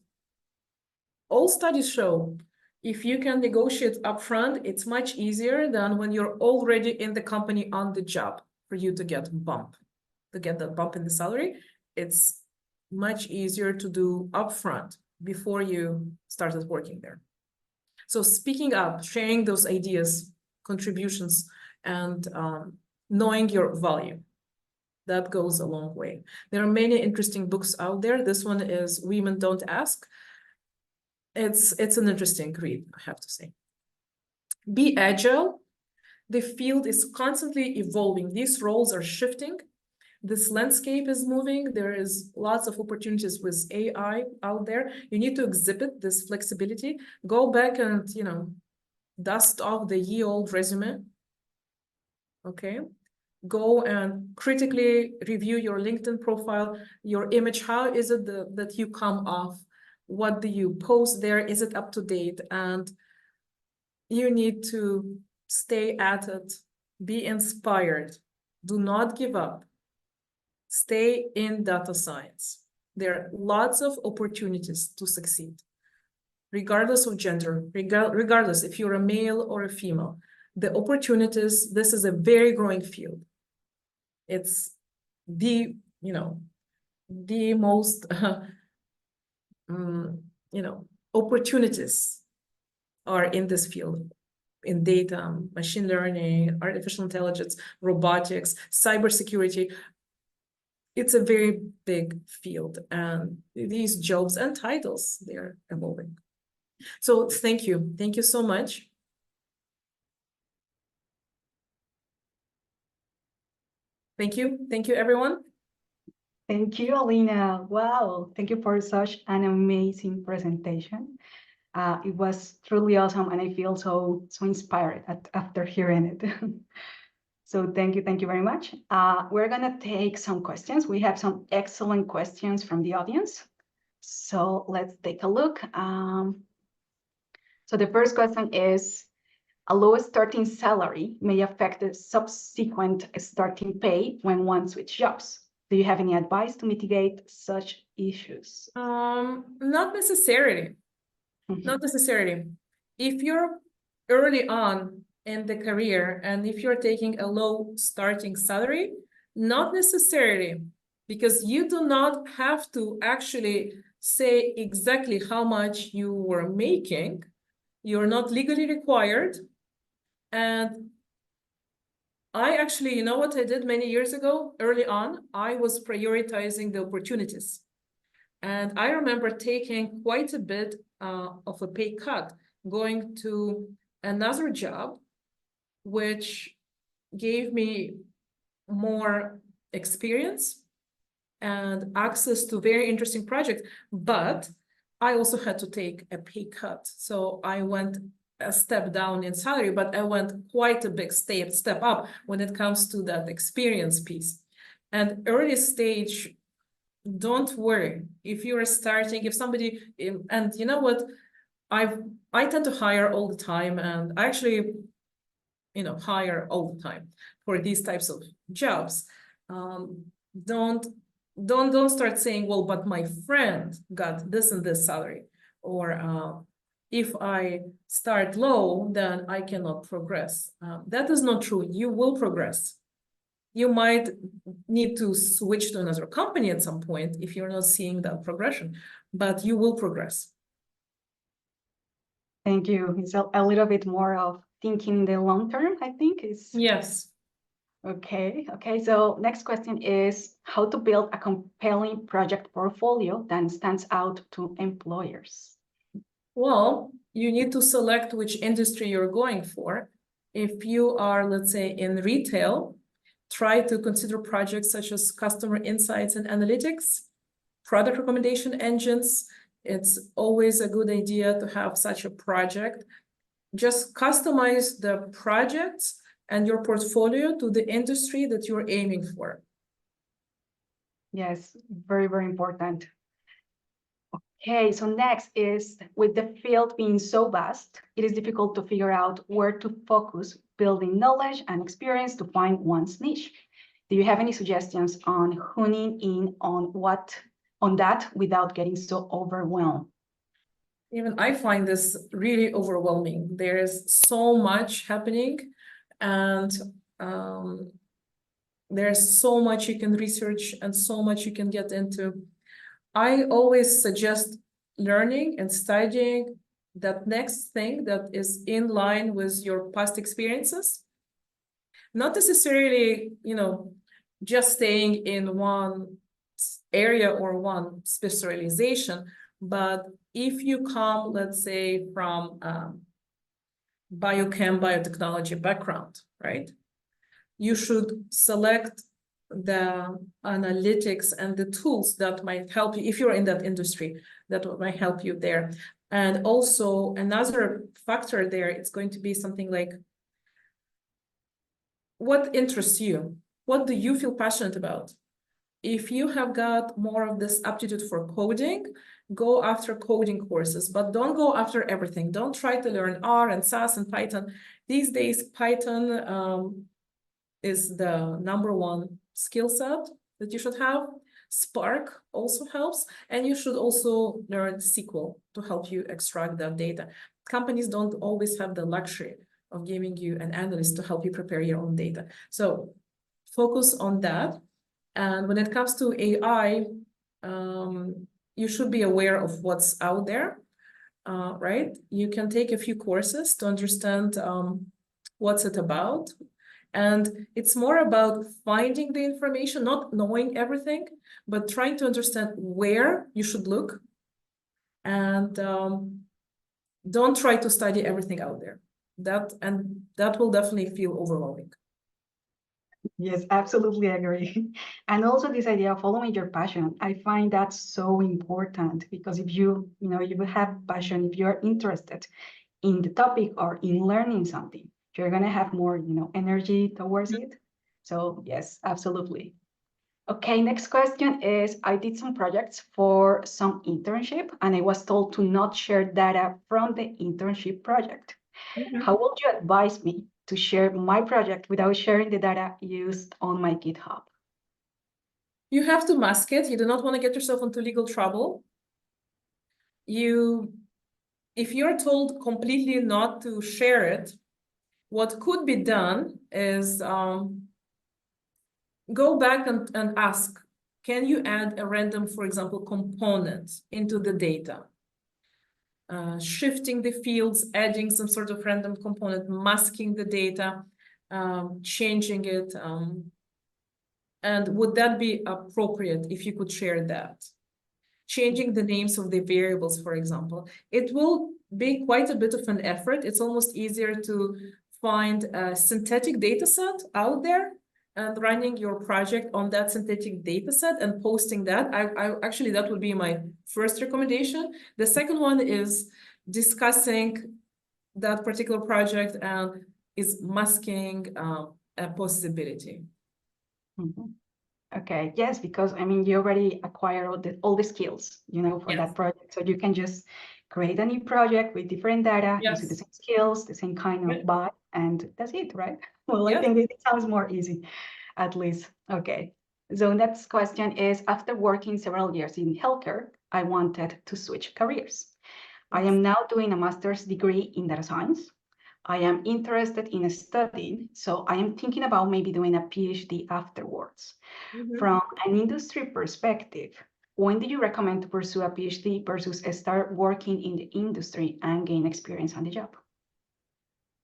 all studies show if you can negotiate upfront, it's much easier than when you're already in the company on the job for you to get that bump in the salary. It's much easier to do upfront before you started working there. So speaking up, sharing those ideas, contributions, and knowing your value, that goes a long way. There are many interesting books out there. This one is Women Don't Ask. It's an interesting read, I have to say. Be agile. The field is constantly evolving. These roles are shifting. This landscape is moving. There is lots of opportunities with AI out there. You need to exhibit this flexibility. Go back and, dust off the ye-old resume. Okay. Go and critically review your LinkedIn profile, your image. How is it that you come off? What do you post there? Is it up to date? And you need to stay at it, be inspired, do not give up, stay in data science. There are lots of opportunities to succeed, regardless of gender, regardless if you're a male or a female. The opportunities, this is a very growing field. It's the, the most, opportunities are in this field, in data, machine learning, artificial intelligence, robotics, cybersecurity. It's a very big field, and these jobs and titles, they're evolving. So thank you. Thank you so much. Thank you. Thank you, everyone. Thank you, Alina. Wow, thank you for such an amazing presentation. It was truly awesome, and I feel so inspired after hearing it. So thank you very much. We're gonna take some questions. We have some excellent questions from the audience. So let's take a look. So the first question is, a low starting salary may affect the subsequent starting pay when one switches jobs. Do you have any advice to mitigate such issues? Not necessarily. Not necessarily. If you're early on in the career and if you're taking a low starting salary, not necessarily, because you do not have to actually say exactly how much you were making. You're not legally required. And I actually, you know what I did many years ago, early on, I was prioritizing the opportunities. And I remember taking quite a bit of a pay cut, going to another job, which gave me more experience and access to very interesting projects. But I also had to take a pay cut. So I went a step down in salary, but I went quite a big step up when it comes to that experience piece. And early stage, don't worry if you're starting, if somebody, and you know what, I tend to hire all the time, and I actually, hire all the time for these types of jobs. Don't start saying, well, but my friend got this and this salary, or if I start low, then I cannot progress. That is not true. You will progress. You might need to switch to another company at some point if you're not seeing that progression, but you will progress. Thank you. It's a little bit more of thinking in the long term, I think is. Yes. Okay. So next question is how to build a compelling project portfolio that stands out to employers. Well, you need to select which industry you're going for. If you are, let's say, in retail, try to consider projects such as customer insights and analytics, product recommendation engines. It's always a good idea to have such a project. Just customize the projects and your portfolio to the industry that you're aiming for. Yes, very, very important. Okay, so next is, with the field being so vast, it is difficult to figure out where to focus building knowledge and experience to find one's niche. Do you have any suggestions on honing in on that without getting so overwhelmed? Even I find this really overwhelming. There is so much happening, and there's so much you can research and so much you can get into. I always suggest learning and studying that next thing that is in line with your past experiences. Not necessarily, just staying in one area or one specialization, but if you come, let's say, from biochem, biotechnology background, right? You should select the analytics and the tools that might help you if you're in that industry, that might help you there. And also another factor there, it's going to be something like, what interests you? What do you feel passionate about? If you have got more of this aptitude for coding, go after coding courses, but don't go after everything. Don't try to learn R and SAS and Python. These days, Python is the #1 skill set that you should have. Spark also helps, and you should also learn SQL to help you extract that data. Companies don't always have the luxury of giving you an analyst to help you prepare your own data. So focus on that. And when it comes to AI, you should be aware of what's out there, right? You can take a few courses to understand what's it about. And it's more about finding the information, not knowing everything, but trying to understand where you should look. And don't try to study everything out there. That will definitely feel overwhelming. Yes, absolutely agree. And also this idea of following your passion, I find that so important because if you have passion, if you're interested in the topic or in learning something, you're gonna have more, energy towards it. So yes, absolutely. Okay, next question is, I did some projects for some internship and I was told to not share data from the internship project. How would you advise me to share my project without sharing the data used on my GitHub? You have to mask it. You do not want to get yourself into legal trouble. If you're told completely not to share it, what could be done is go back and ask, can you add a random, for example, component into the data? Shifting the fields, adding some sort of random component, masking the data, changing it. And would that be appropriate if you could share that? Changing the names of the variables, for example. It will be quite a bit of an effort. It's almost easier to find a synthetic data set out there and running your project on that synthetic data set and posting that. Actually, that would be my first recommendation. The second one is discussing that particular project and is masking a possibility. Mm-hmm. Okay, yes, because I mean, you already acquire all the skills, for that project. So you can just create a new project with different data, using the same skills, the same kind of vibe, and that's it, right? Well, I think it sounds more easy, at least. Okay. So next question is, after working several years in healthcare, I wanted to switch careers. I am now doing a master's degree in data science. I am interested in studying, so I am thinking about maybe doing a PhD afterwards. From an industry perspective, when do you recommend to pursue a PhD versus start working in the industry and gain experience on the job?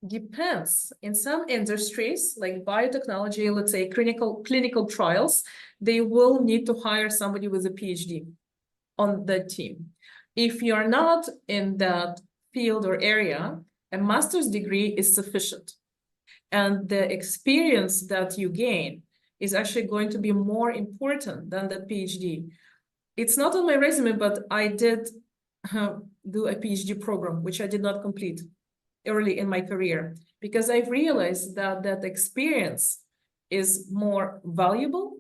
Depends. In some industries, like biotechnology, let's say clinical trials, they will need to hire somebody with a PhD on the team. If you're not in that field or area, a master's degree is sufficient. And the experience that you gain is actually going to be more important than the PhD. It's not on my resume, but I did do a PhD program, which I did not complete early in my career, because I've realized that experience is more valuable.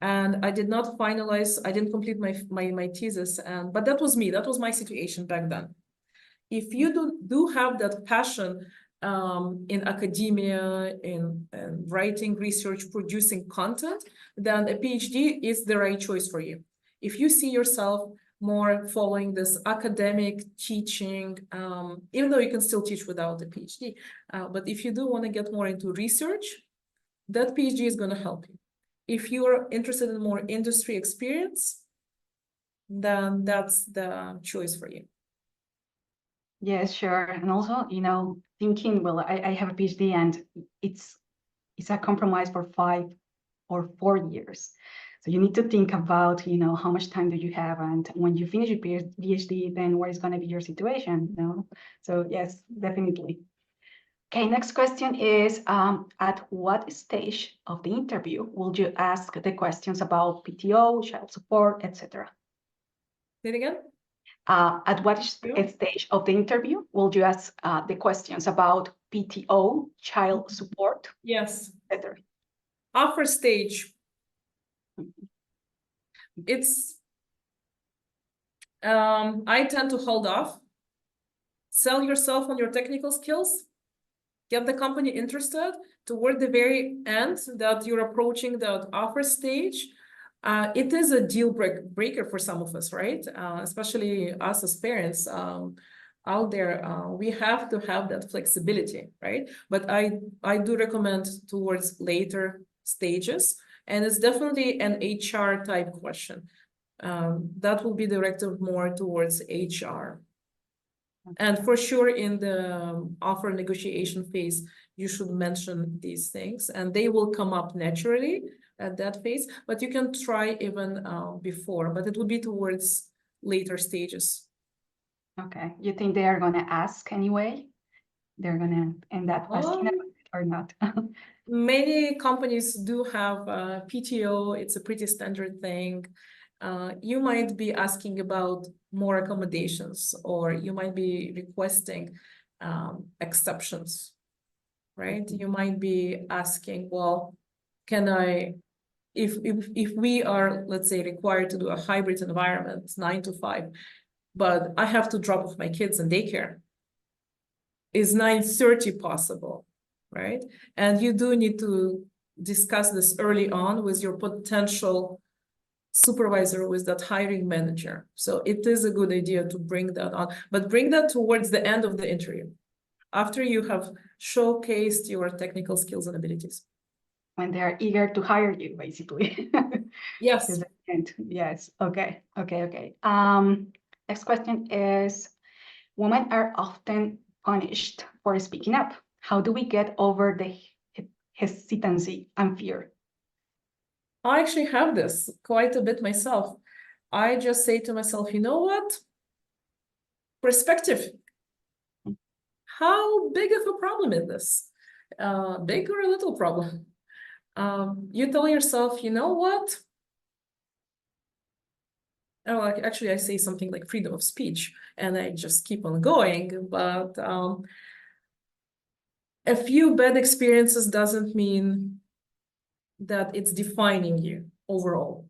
And I did not finalize, I didn't complete my thesis, but that was me, that was my situation back then. If you do have that passion in academia, in writing, research, producing content, then a PhD is the right choice for you. If you see yourself more following this academic teaching, even though you can still teach without a PhD, but if you do want to get more into research, that PhD is going to help you. If you're interested in more industry experience, then that's the choice for you. Yes, sure. And also, thinking, well, I have a PhD and it's a compromise for 5 or 4 years. So you need to think about, how much time do you have? And when you finish your PhD, then what is going to be your situation? So yes, definitely. Okay, next question is, at what stage of the interview will you ask the questions about PTO, child support, etc.? Say it again? At what stage of the interview will you ask the questions about PTO, child support? Yes. Etc. Offer stage. It's I tend to hold off. Sell yourself on your technical skills. Get the company interested toward the very end that you're approaching the offer stage. It is a deal breaker for some of us, right? Especially us as parents out there. We have to have that flexibility, right? But I do recommend towards later stages, and it's definitely an HR type question. That will be directed more towards HR. And for sure, in the offer negotiation phase, you should mention these things, and they will come up naturally at that phase. But you can try even before, but it will be towards later stages. Okay, you think they are going to ask anyway? They're going to end up asking about it or not? Many companies do have PTO. It's a pretty standard thing. You might be asking about more accommodations, or you might be requesting exceptions, right? You might be asking, well, can I, if we are, let's say, required to do a hybrid environment, 9 to 5, but I have to drop off my kids in daycare, is 9:30 possible, right? And you do need to discuss this early on with your potential supervisor, with that hiring manager. So it is a good idea to bring that on, but bring that towards the end of the interview, after you have showcased your technical skills and abilities. When they're eager to hire you, basically. Yes. Yes. Okay. Next question is, women are often punished for speaking up. How do we get over the hesitancy and fear? I actually have this quite a bit myself. I just say to myself, you know what? Perspective. How big of a problem is this? Big or a little problem? You tell yourself, you know what? Oh, actually, I say something like freedom of speech, and I just keep on going. But a few bad experiences doesn't mean that it's defining you overall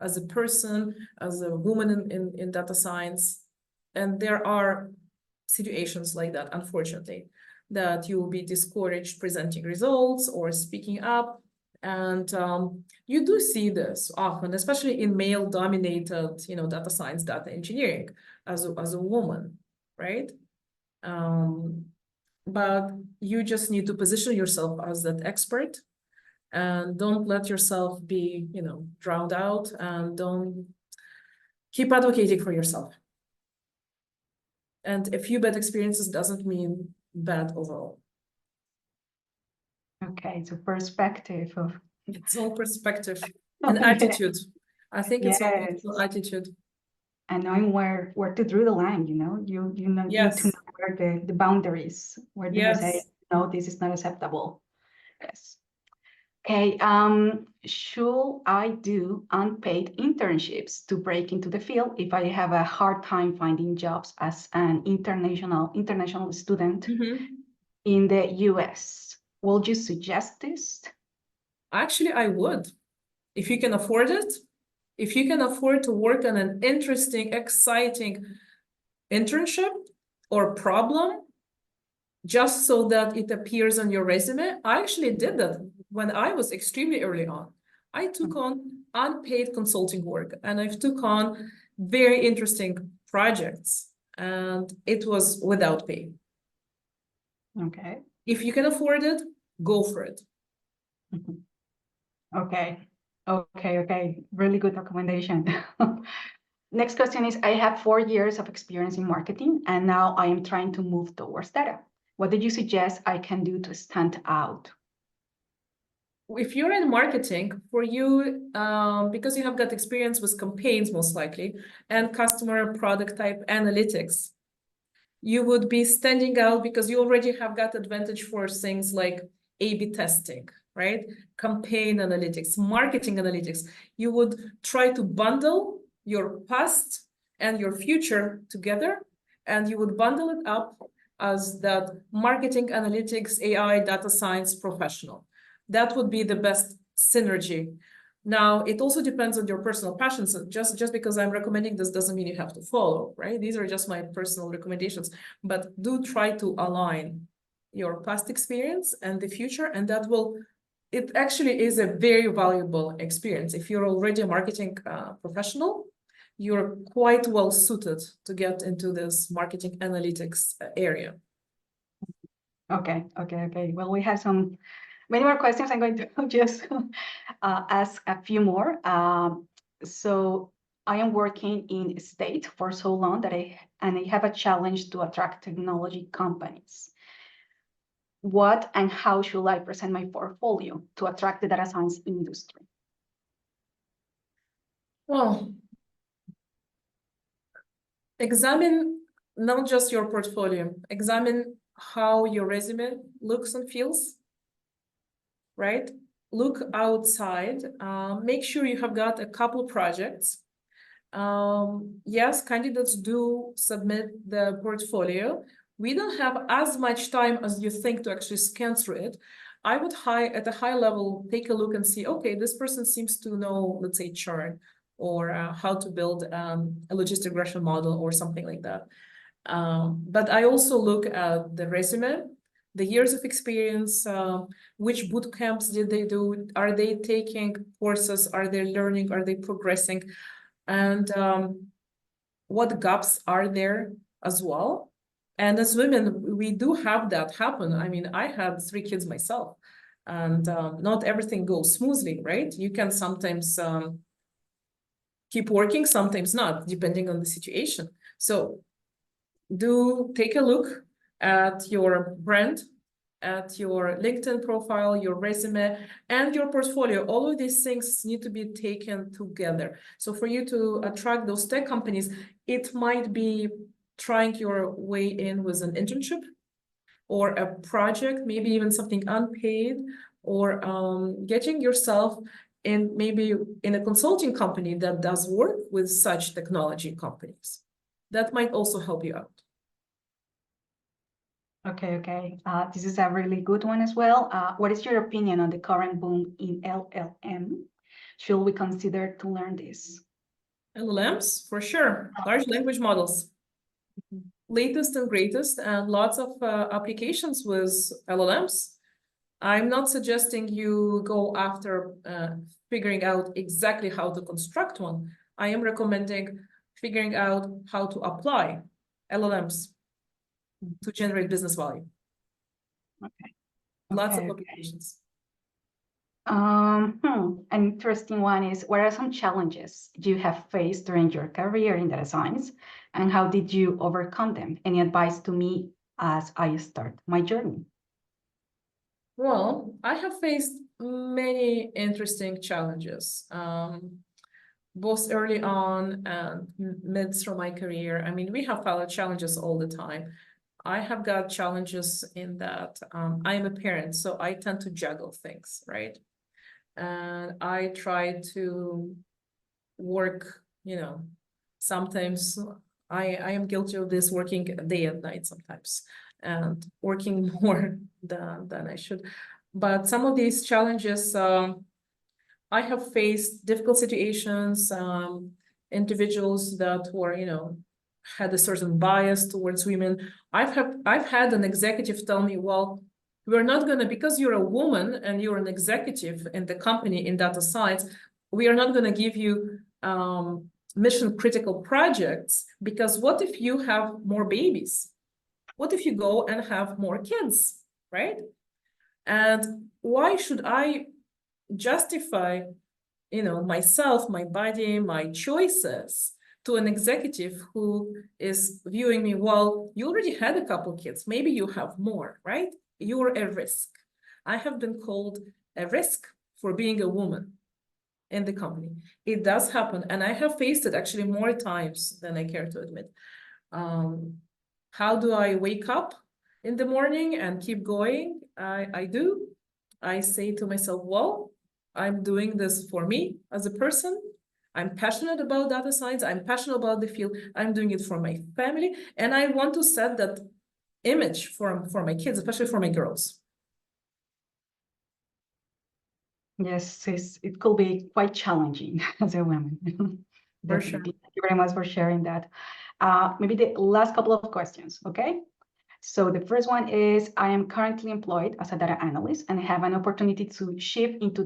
as a person, as a woman in data science. And there are situations like that, unfortunately, that you will be discouraged presenting results or speaking up. And you do see this often, especially in male-dominated, data science, data engineering, as a woman, right? But you just need to position yourself as that expert, and don't let yourself be, drowned out, and don't keep advocating for yourself. And a few bad experiences doesn't mean bad overall. Okay, so perspective of It's all perspective and attitude. I think it's all attitude. And knowing where to draw the line, you need to know where the boundaries, where do you say, no, this is not acceptable. Yes. Okay, should I do unpaid internships to break into the field if I have a hard time finding jobs as an international student in the US? Would you suggest this? Actually, I would. If you can afford it, if you can afford to work on an interesting, exciting internship or problem, just so that it appears on your resume. I actually did that when I was extremely early on. I took on unpaid consulting work, and I've took on very interesting projects, and it was without pay. Okay. If you can afford it, go for it. Okay. Really good recommendation. Next question is, I have 4 years of experience in marketing, and now I am trying to move towards data. What did you suggest I can do to stand out? If you're in marketing, for you, because you have got experience with campaigns most likely, and customer product type analytics, you would be standing out because you already have got advantage for things like A/B testing, right? Campaign analytics, marketing analytics. You would try to bundle your past and your future together, and you would bundle it up as that marketing analytics, AI, data science professional. That would be the best synergy Now, it also depends on your personal passions. So just because I'm recommending this doesn't mean you have to follow, right? These are just my personal recommendations, but do try to align your past experience and the future, and that will, it actually is a very valuable experience. If you're already a marketing professional, you're quite well suited to get into this marketing analytics area. Okay. Well, we have many more questions. I'm going to just ask a few more. So I am working in state for so long that I have a challenge to attract technology companies. What and how should I present my portfolio to attract the data science industry? Well, examine not just your portfolio, examine how your resume looks and feels, right? Look outside, make sure you have got a couple projects. Yes, candidates do submit the portfolio. We don't have as much time as you think to actually scan through it. I would at a high level, take a look and see, okay, this person seems to know, let's say, churn or how to build a logistic regression model or something like that. But I also look at the resume, the years of experience, which boot camps did they do? Are they taking courses? Are they learning? Are they progressing? And what gaps are there as well? And as women, we do have that happen. I mean, I had 3 kids myself, and not everything goes smoothly, right? You can sometimes keep working, sometimes not, depending on the situation. So do take a look at your brand, at your LinkedIn profile, your resume, and your portfolio. All of these things need to be taken together. So for you to attract those tech companies, it might be trying your way in with an internship or a project, maybe even something unpaid, or getting yourself in maybe in a consulting company that does work with such technology companies. That might also help you out. Okay. This is a really good one as well. What is your opinion on the current boom in LLM? Should we consider to learn this? LLMs, for sure. Large language models. Latest and greatest, and lots of applications with LLMs. I'm not suggesting you go after figuring out exactly how to construct one. I am recommending figuring out how to apply LLMs to generate business value. Okay. Lots of applications. An interesting one is, what are some challenges you have faced during your career in data science, and how did you overcome them? Any advice to me as I start my journey? Well, I have faced many interesting challenges, both early on and mid through my career. I mean, we have fellow challenges all the time. I have got challenges in that I am a parent, so I tend to juggle things, right? And I try to work, sometimes I am guilty of this, working day and night sometimes, and working more than I should. But some of these challenges, I have faced difficult situations, individuals that were, had a certain bias towards women. I've had an executive tell me, well, we're not going to, because you're a woman and you're an executive in the company in data science, we are not going to give you mission critical projects, because what if you have more babies? What if you go and have more kids, right? And why should I justify, myself, my body, my choices to an executive who is viewing me, well, you already had a couple kids, maybe you have more, right? You're a risk. I have been called a risk for being a woman in the company. It does happen, and I have faced it actually more times than I care to admit. How do I wake up in the morning and keep going? I do. I say to myself, well, I'm doing this for me as a person. I'm passionate about data science. I'm passionate about the field. I'm doing it for my family. And I want to set that image for my kids, especially for my girls. Yes, it could be quite challenging as a woman. For sure. Definitely. Thank you very much for sharing that. Maybe the last couple of questions, okay? So the first one is, I am currently employed as a data analyst and I have an opportunity to shift into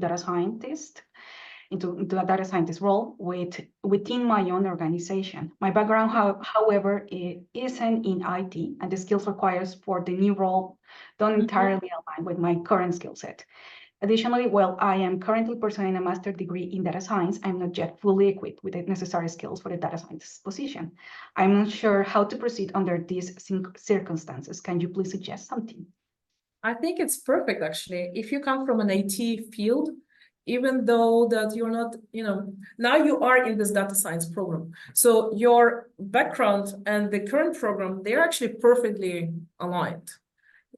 into a data scientist role within my own organization. My background, however, it isn't in IT, and the skills required for the new role don't entirely align with my current skill set. Additionally, while I am currently pursuing a master's degree in data science, I'm not yet fully equipped with the necessary skills for the data scientist position. I'm not sure how to proceed under these circumstances. Can you please suggest something? I think it's perfect, actually. If you come from an IT field, even though that you're not, now you are in this data science program. So your background and the current program, they're actually perfectly aligned.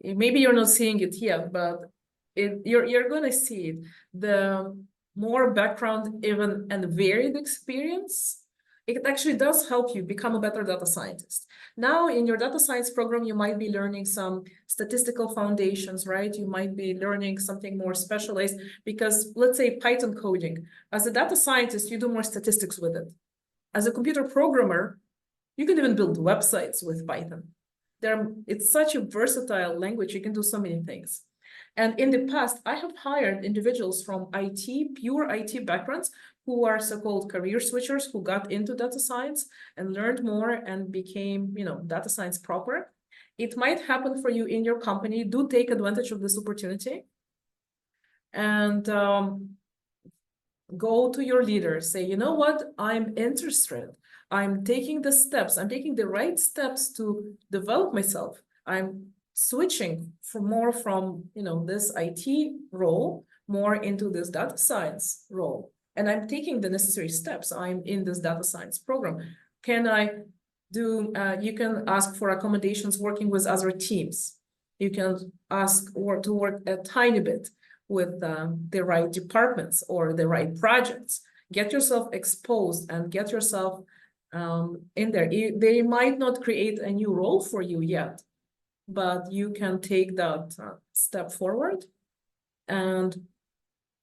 Maybe you're not seeing it yet, but you're going to see it. The more background, even and varied experience, it actually does help you become a better data scientist. Now, in your data science program, you might be learning some statistical foundations, right? You might be learning something more specialized because, let's say, Python coding. As a data scientist, you do more statistics with it. As a computer programmer, you can even build websites with Python. It's such a versatile language. You can do so many things. And in the past, I have hired individuals from pure IT backgrounds who are so-called career switchers who got into data science and learned more and became, data science proper. It might happen for you in your company. Do take advantage of this opportunity and go to your leader. Say, you know what? I'm interested. I'm taking the steps. I'm taking the right steps to develop myself. I'm switching from this IT role more into this data science role. And I'm taking the necessary steps. I'm in this data science program. Can I do, you can ask for accommodations working with other teams. You can ask to work a tiny bit with the right departments or the right projects. Get yourself exposed and get yourself in there. They might not create a new role for you yet, but you can take that step forward and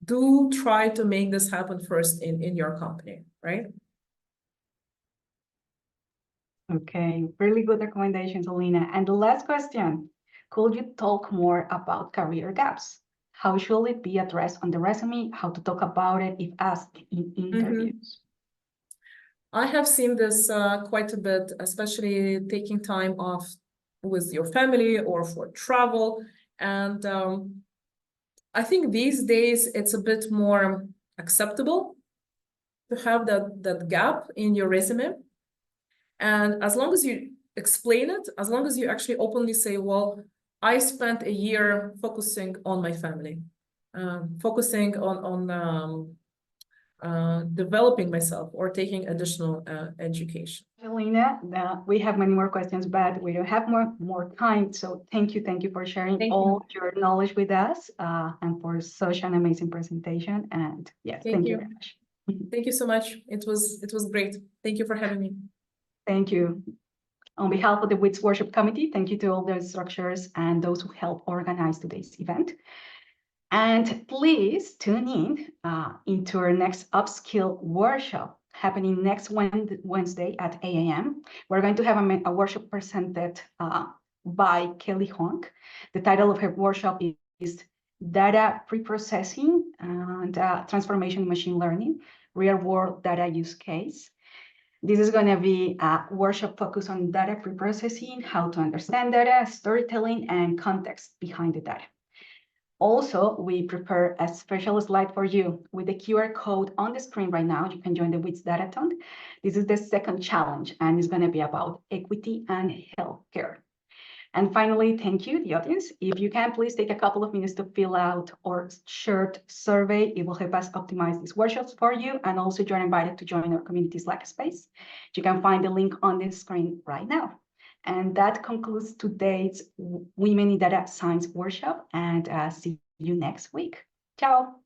do try to make this happen first in your company, right? Okay, really good recommendations, Alina. And the last question, could you talk more about career gaps? How should it be addressed on the resume? How to talk about it if asked in interviews? I have seen this quite a bit, especially taking time off with your family or for travel. And I think these days it's a bit more acceptable to have that gap in your resume. And as long as you explain it, as long as you actually openly say, well, I spent a year focusing on my family, focusing on developing myself or taking additional education. Alina, we have many more questions, but we don't have more time. So thank you for sharing all your knowledge with us and for such an amazing presentation. And yes, thank you very much. Thank you so much. It was great. Thank you for having me. Thank you. On behalf of the WITS Workshop Committee, thank you to all the instructors and those who helped organize today's event. And please tune in into our next upskill workshop happening next Wednesday at 8 a.m. We're going to have a workshop presented by Kelly Honk. The title of her workshop is Data Preprocessing and Transformation in Machine Learning, Real World Data Use Case. This is going to be a workshop focused on data preprocessing, how to understand data, storytelling, and context behind the data. Also, we prepare a special slide for you with the QR code on the screen right now. You can join the WITS Datathon. This is the second challenge, and it's going to be about equity and healthcare. And finally, thank you, the audience. If you can, please take a couple of minutes to fill out our short survey. It will help us optimize these workshops for you. And also, you're invited to join our community Slack space. You can find the link on the screen right now. And that concludes today's Women in Data Science workshop. And see you next week. Ciao.